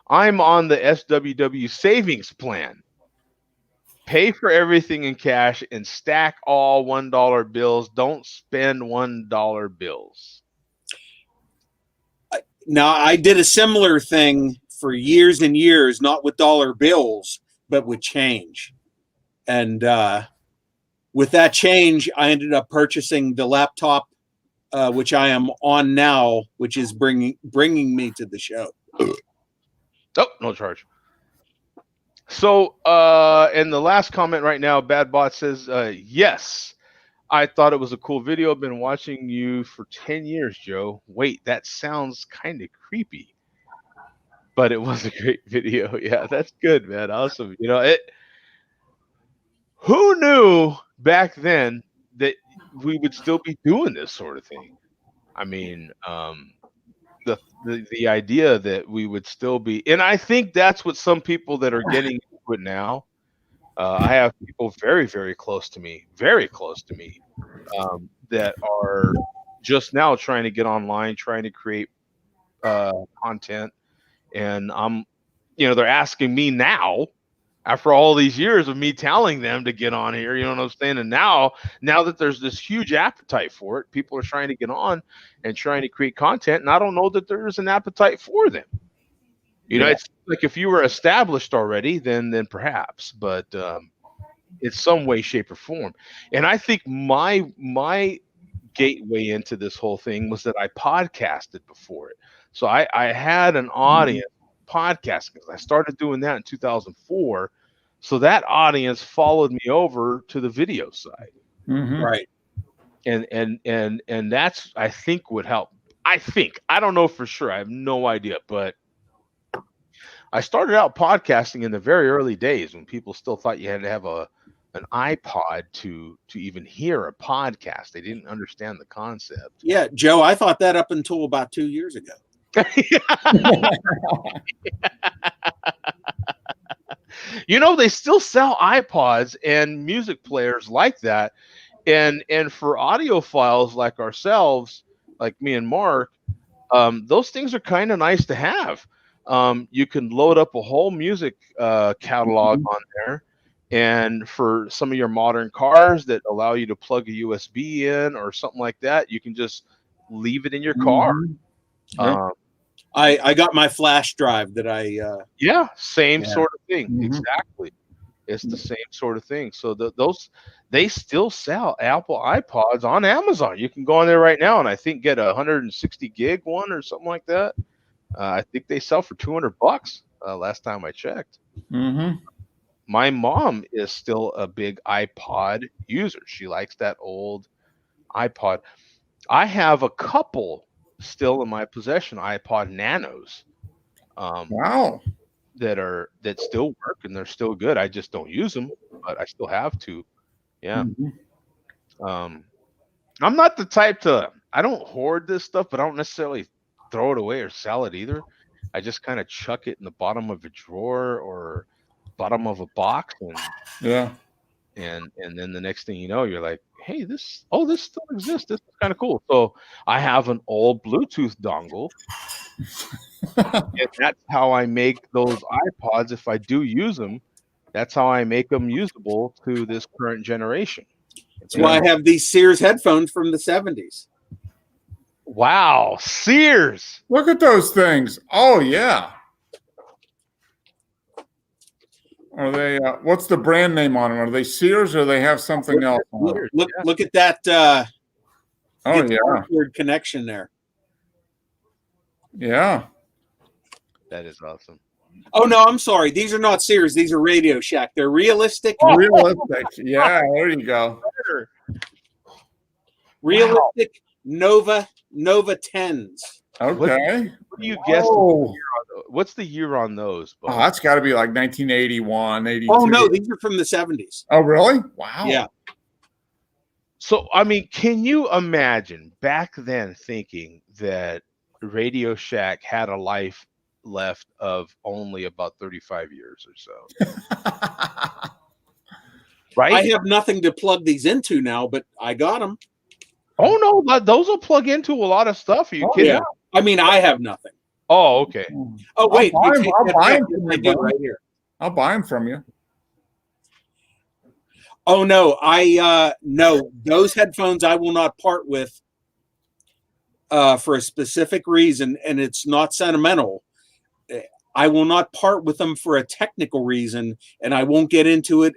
I'm on the SWW savings plan. Pay for everything in cash and stack all $1 bills. Don't spend $1 bills. Now, I did a similar thing for years and years, not with dollar bills, but with change. And with that change, I ended up purchasing the laptop, which I am on now, which is bringing me to the show. Oh, no charge. So, and the last comment right now, Badbot says, yes, I thought it was a cool video. I've been watching you for 10 years, Joe. Wait, that sounds kind of creepy, but it was a great video. Yeah, that's good, man. Awesome. You know, who knew back then that we would still be doing this sort of thing? I mean, the idea that we would still be, and I think that's what some people that are getting into it now. I have people very, very close to me, that are just now trying to get online, trying to create content, and they're asking me now, after all these years of me telling them to get on here, you know what I'm saying? And now that there's this huge appetite for it, people are trying to get on and trying to create content. And I don't know that there's an appetite for them. You know, it's like if you were established already, then perhaps, but it's some way, shape, or form. And I think my gateway into this whole thing was that I podcasted before it. So I had an audience. Podcasting. I started doing that in 2004, so that audience followed me over to the video side, Right? And that's, I think, would help. I don't know for sure. I have no idea, but I started out podcasting in the very early days when people still thought you had to have an iPod to even hear a podcast. They didn't understand the concept. Yeah, Joe, I thought that up until about 2 years ago. You know, they still sell iPods and music players like that. And for audiophiles like ourselves, like me and Mark, those things are kind of nice to have. You can load up a whole music catalog on there. And for some of your modern cars that allow you to plug a USB in or something like that, you can just leave it in your car. Sure. I got my flash drive that I Yeah, same Yeah. sort of thing. Mhm. Exactly. It's the same sort of thing. So those they still sell Apple iPods on Amazon. You can go on there right now and I think get a 160 gig one or something like that. I think they sell for $200 last time I checked. Mm-hmm. My mom is still a big iPod user. She likes that old iPod. I have a couple still in my possession, iPod Nanos. Wow. That still work and they're still good. I just don't use them, but I still have to. Yeah. Mhm. I'm not the type I don't hoard this stuff, but I don't necessarily throw it away or sell it either. I just kind of chuck it in the bottom of a drawer or bottom of a box Yeah. and then the next thing you know, you're like, hey, this still exists. This is kind of cool. So I have an old Bluetooth dongle. And that's how I make those iPods. If I do use them, that's how I make them usable to this current generation. That's why I have these Sears headphones from the 70s. Wow, Sears. Look at those things. Oh yeah. Are they? What's the brand name on them? Are they Sears or they have something else on them? Look at that. Oh yeah. Cord connection there. Yeah. That is awesome. Oh no, I'm sorry. These are not Sears. These are Radio Shack. They're realistic. Realistic. Yeah. There you go. Realistic Nova 10s. Okay. What do you guess? Oh. What's the year on those? Oh, that's got to be like 1981, 82. Oh no, these are from the 70s. Oh really? Wow. Yeah. So I mean, can you imagine back then thinking that Radio Shack had a life left of only about 35 years or so? Right? I have nothing to plug these into now, but I got them. Oh no, but those will plug into a lot of stuff. Are you kidding? Yeah. I mean, I have nothing. Oh, okay. Oh wait, I'll buy them I do right here. I'll buy them from you. Oh no, no, those headphones I will not part with for a specific reason, and it's not sentimental. I will not part with them for a technical reason, and I won't get into it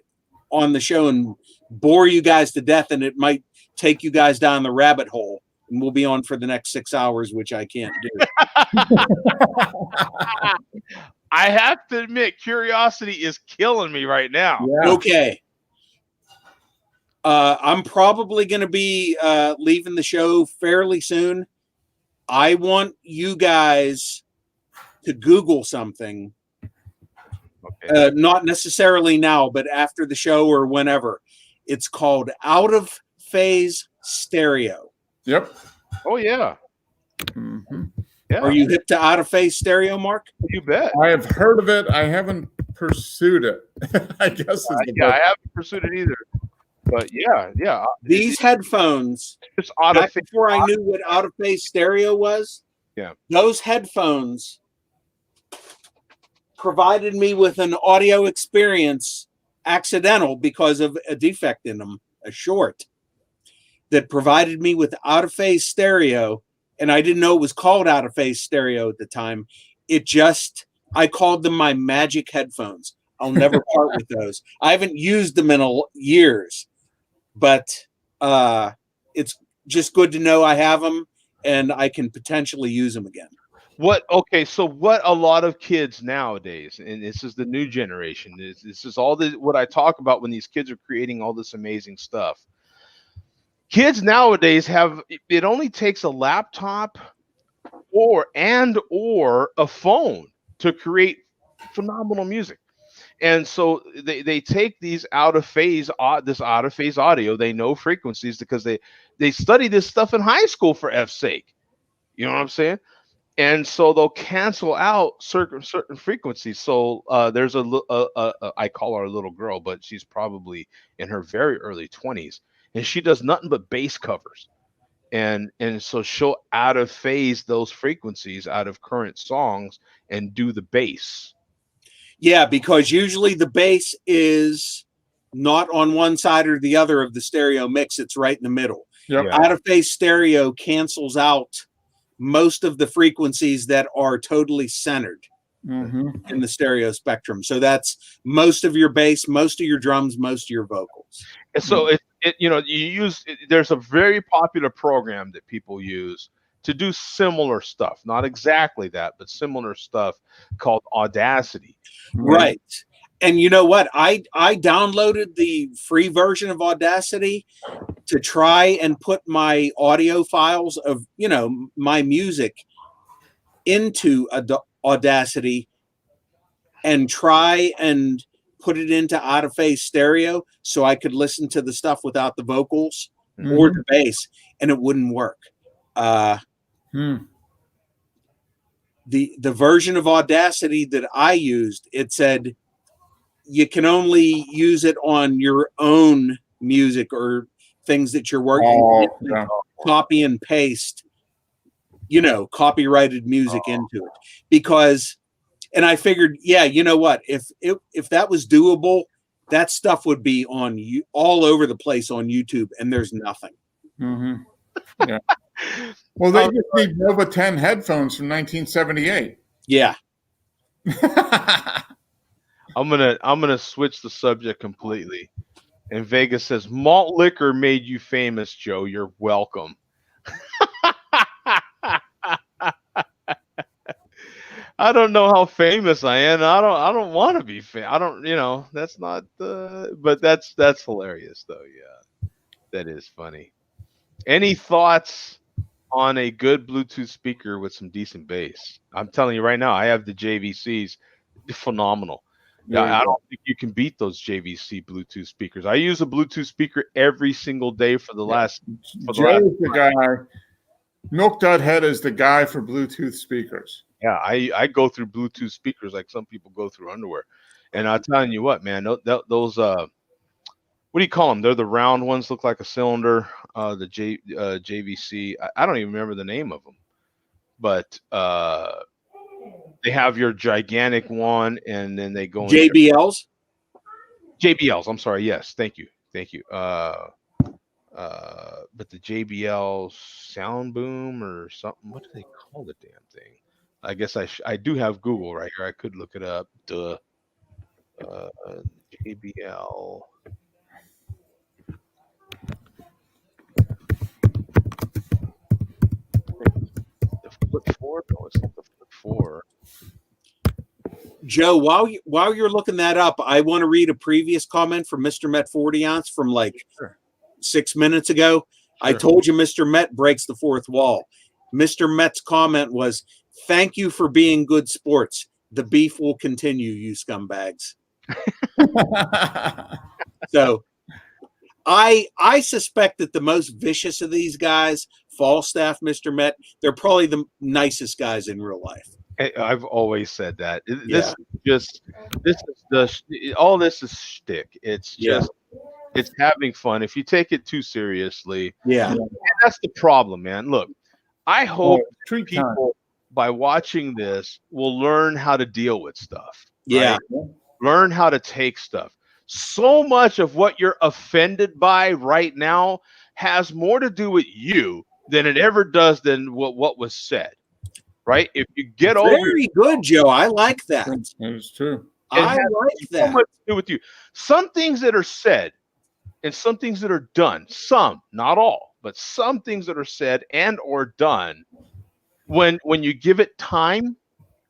on the show and bore you guys to death, and it might take you guys down the rabbit hole, and we'll be on for the next 6 hours, which I can't do. I have to admit, curiosity is killing me right now. Yeah. Okay. I'm probably going to be leaving the show fairly soon. I want you guys to Google something. Okay. Not necessarily now, but after the show or whenever. It's called Out of Phase Stereo. Yep. Oh yeah. Mm-hmm. Yeah. Are you hip to Out of Phase Stereo, Mark? You bet. I have heard of it. I haven't pursued it. I guess. Is the Yeah, I haven't pursued it either. But yeah. These headphones, It's out back of before I knew what Out of Phase Stereo was, Yeah. those headphones provided me with an audio experience accidental because of a defect in them, a short, that provided me with Out of Phase Stereo, and I didn't know it was called Out of Phase Stereo at the time. I called them my magic headphones. I'll never part with those. I haven't used them in years, but it's just good to know I have them and I can potentially use them again. So what a lot of kids nowadays, and this is the new generation, this is all what I talk about when these kids are creating all this amazing stuff. Kids nowadays it only takes a laptop or a phone to create phenomenal music. And so they take these out of phase audio. They know frequencies because they study this stuff in high school, for F's sake. You know what I'm saying? and so they'll cancel out certain frequencies. So there's I call her a little girl, but she's probably in her very early 20s, and she does nothing but bass covers. And so she'll out of phase those frequencies out of current songs and do the bass. Yeah, because usually the bass is not on one side or the other of the stereo mix. It's right in the middle. Yep. Yeah. Out of phase stereo cancels out most of the frequencies that are totally centered in the stereo spectrum. So that's most of your bass, most of your drums, most of your vocals. And so there's a very popular program that people use to do similar stuff, not exactly that, but similar stuff, called Audacity. Right. And you know what? I downloaded the free version of Audacity to try and put my audio files of, my music into Audacity and try and put it into out of phase stereo so I could listen to the stuff without the vocals or the bass, and it wouldn't work. The version of Audacity that I used, it said you can only use it on your own music or things that you're working. Copy and paste, copyrighted music into it, because. And I figured, yeah, you know what? If that was doable, that stuff would be on you all over the place on YouTube, and there's nothing. Yeah. Well, they just need Nova 10 headphones from 1978. Yeah. I'm gonna switch the subject completely. And Vegas says, "Malt liquor made you famous, Joe. You're welcome." I don't know how famous I am. I don't want to be famous. I don't, that's not but that's hilarious though. Yeah. That is funny. Any thoughts on a good Bluetooth speaker with some decent bass? I'm telling you right now, I have the JVCs, phenomenal. I don't think you can beat those JVC Bluetooth speakers. I use a Bluetooth speaker every single day for the last. The guy. Milk Dud Head is the guy for Bluetooth speakers. Yeah, I go through Bluetooth speakers like some people go through underwear. And I'm telling you what, man, those what do you call them? They're the round ones, look like a cylinder. The JVC. I don't even remember the name of them, but they have your gigantic one, and then they go JBLs. JBLs. I'm sorry. Yes, thank you. But the JBL Sound Boom or something. What do they call the damn thing? I guess I do have Google right here. I could look it up. Duh. JBL. The Flip 4? No, it's not the Flip 4. Joe, while you're looking that up, I want to read a previous comment from Mr. Met 40 ounce from 6 minutes ago. Sure. I told you Mr. Met breaks the fourth wall. Mr. Met's comment was, "Thank you for being good sports. The beef will continue, you scumbags." So I suspect that the most vicious of these guys, Falstaff, Mr. Met, they're probably the nicest guys in real life. I've always said that. All this is shtick. It's just it's having fun. If you take it too seriously, that's the problem, man. Look, I hope people by watching this will learn how to deal with stuff. Yeah. Right? Learn how to take stuff. So much of what you're offended by right now has more to do with you than it ever does than what was said. Right? If you get over very good, Joe. I like that. It's true. I like that. So much to do with you. Some things that are said and some things that are done, some, not all, but some things that are said and or done, when you give it time,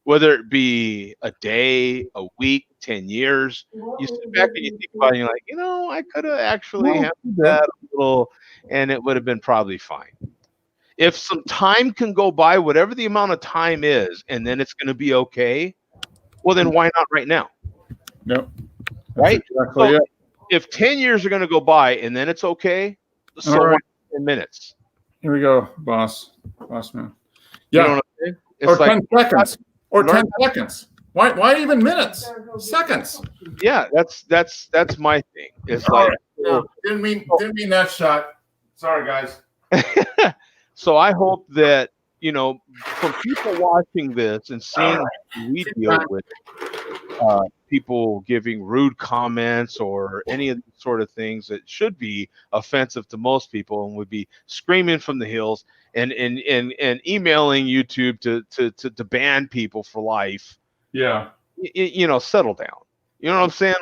whether it be a day, a week, 10 years, you sit back and you think about it and you're like, I could have actually handled that a little and it would have been probably fine. If some time can go by, whatever the amount of time is, and then it's going to be okay, well, then why not right now? Nope. Right? Exactly so if 10 years are going to go by and then it's okay, so right. 10 minutes. Here we go, boss man. Yeah. You know what I'm saying? Or like 10 seconds. Or learn- 10 seconds. Why even minutes? Seconds. yeah, that's my thing. It's All like right. No, didn't mean that shot. Sorry, guys. so I hope that, you know, from people watching this and seeing how we deal with people giving rude comments or any of these sort of things that should be offensive to most people and would be screaming from the hills and emailing YouTube to ban people for life. Yeah. You know, settle down. You know what I'm saying?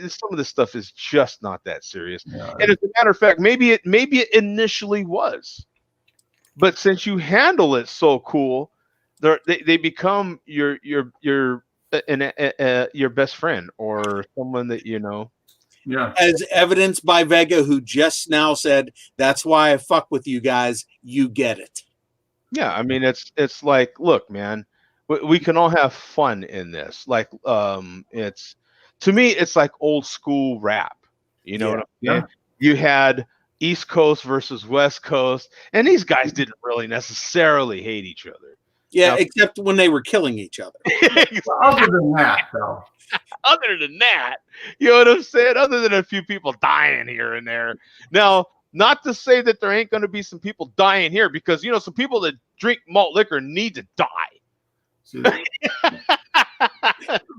Some of this stuff is just not that serious. Yeah. And as a matter of fact, maybe it initially was, but since you handle it so cool, they become your best friend or someone that you know. Yeah. As evidenced by Vega, who just now said, "That's why I fuck with you guys. You get it." Yeah, I mean it's like, look, man, we can all have fun in this. Like, it's to me, it's like old school rap. You know what I'm saying? Yeah. You had East Coast versus West Coast, and these guys didn't really necessarily hate each other. Yeah, Now- except when they were killing each other. Other than that, though. Other than that, you know what I'm saying? Other than a few people dying here and there. Now, not to say that there ain't going to be some people dying here, because you know some people that drink malt liquor need to die. See,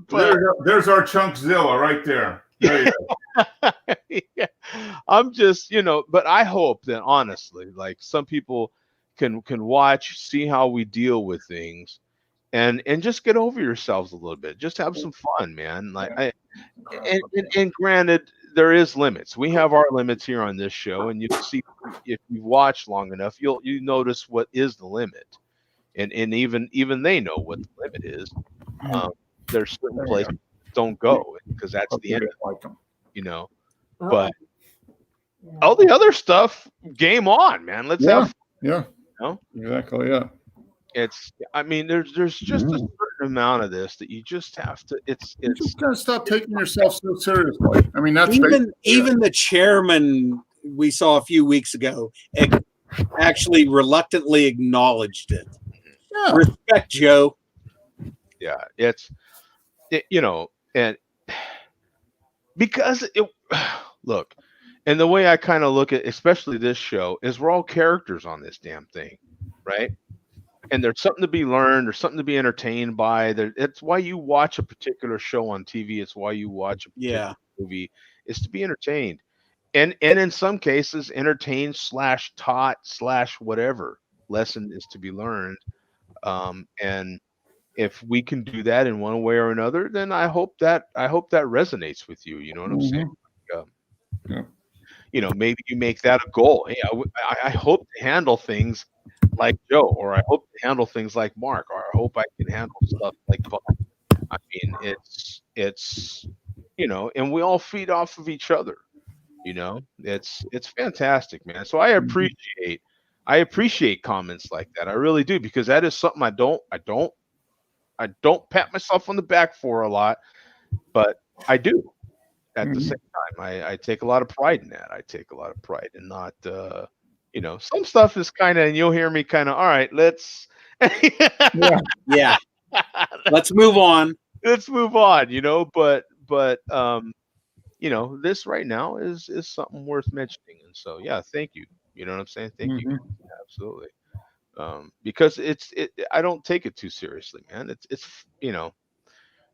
there's our Chunkzilla right there. There you go. Yeah. I'm just, you know, but I hope that honestly, like some people can watch, see how we deal with things, and just get over yourselves a little bit. Just have some fun, man. Like and granted, there is limits. We have our limits here on this show, and you see if you watch long enough, you notice what is the limit, and even they know what the limit is. There's certain places don't go because that's the end of it, you know. But all the other stuff, game on, man. Let's have fun, Yeah. you know? Exactly. Yeah. It's, I mean, there's just a certain amount of this that you just have to. You just gotta stop taking yourself so seriously. I mean, that's Even the chairman we saw a few weeks ago actually reluctantly acknowledged it. Yeah. Respect, Joe. Yeah, you know, and because look, and the way I kind of look at, especially this show, is we're all characters on this damn thing, right? And there's something to be learned, there's something to be entertained by. It's why you watch a particular show on TV. It's why you watch a particular movie. It's to be entertained, and in some cases, entertained / taught / whatever lesson is to be learned. And if we can do that in one way or another, then I hope that resonates with you. You know what I'm saying? Yeah. You know, maybe you make that a goal. Hey, I hope to handle things like Joe, or I hope to handle things like Mark, or I hope I can handle stuff like Buck. I mean, it's you know, and we all feed off of each other. You know, it's fantastic, man. So I appreciate comments like that. I really do, because that is something I don't pat myself on the back for a lot, but I do. At the same time, I take a lot of pride in that. I take a lot of pride in not, you know, some stuff is kind of, and you'll hear me kind of, all right, let's, Yeah. Let's move on. Let's move on, you know, but, you know, this right now is something worth mentioning. And so, yeah, thank you. You know what I'm saying? Thank you. Absolutely. Because I don't take it too seriously, man. It's, you know,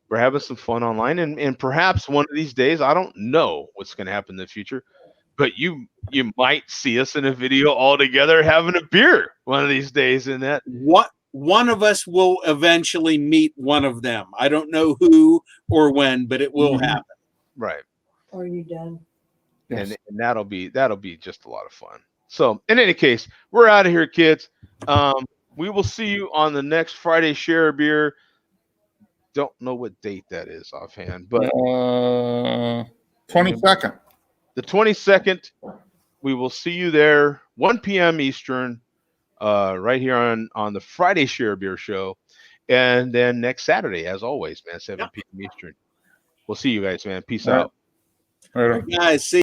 we're having some fun online, and perhaps one of these days, I don't know what's going to happen in the future, but you might see us in a video all together having a beer one of these days. In that, one of us will eventually meet one of them. I don't know who or when, but it will happen. Right. Are you done? Yes. And that'll be just a lot of fun. So in any case, we're out of here, kids. We will see you on the next Friday Share a Beer. Don't know what date that is offhand, but 22nd. The 22nd. We will see you there, 1 p.m. Eastern, right here on the Friday Share a Beer show, and then next Saturday, as always, man, 7 p.m. Eastern. We'll see you guys, man. Peace out. All right. Guys, see.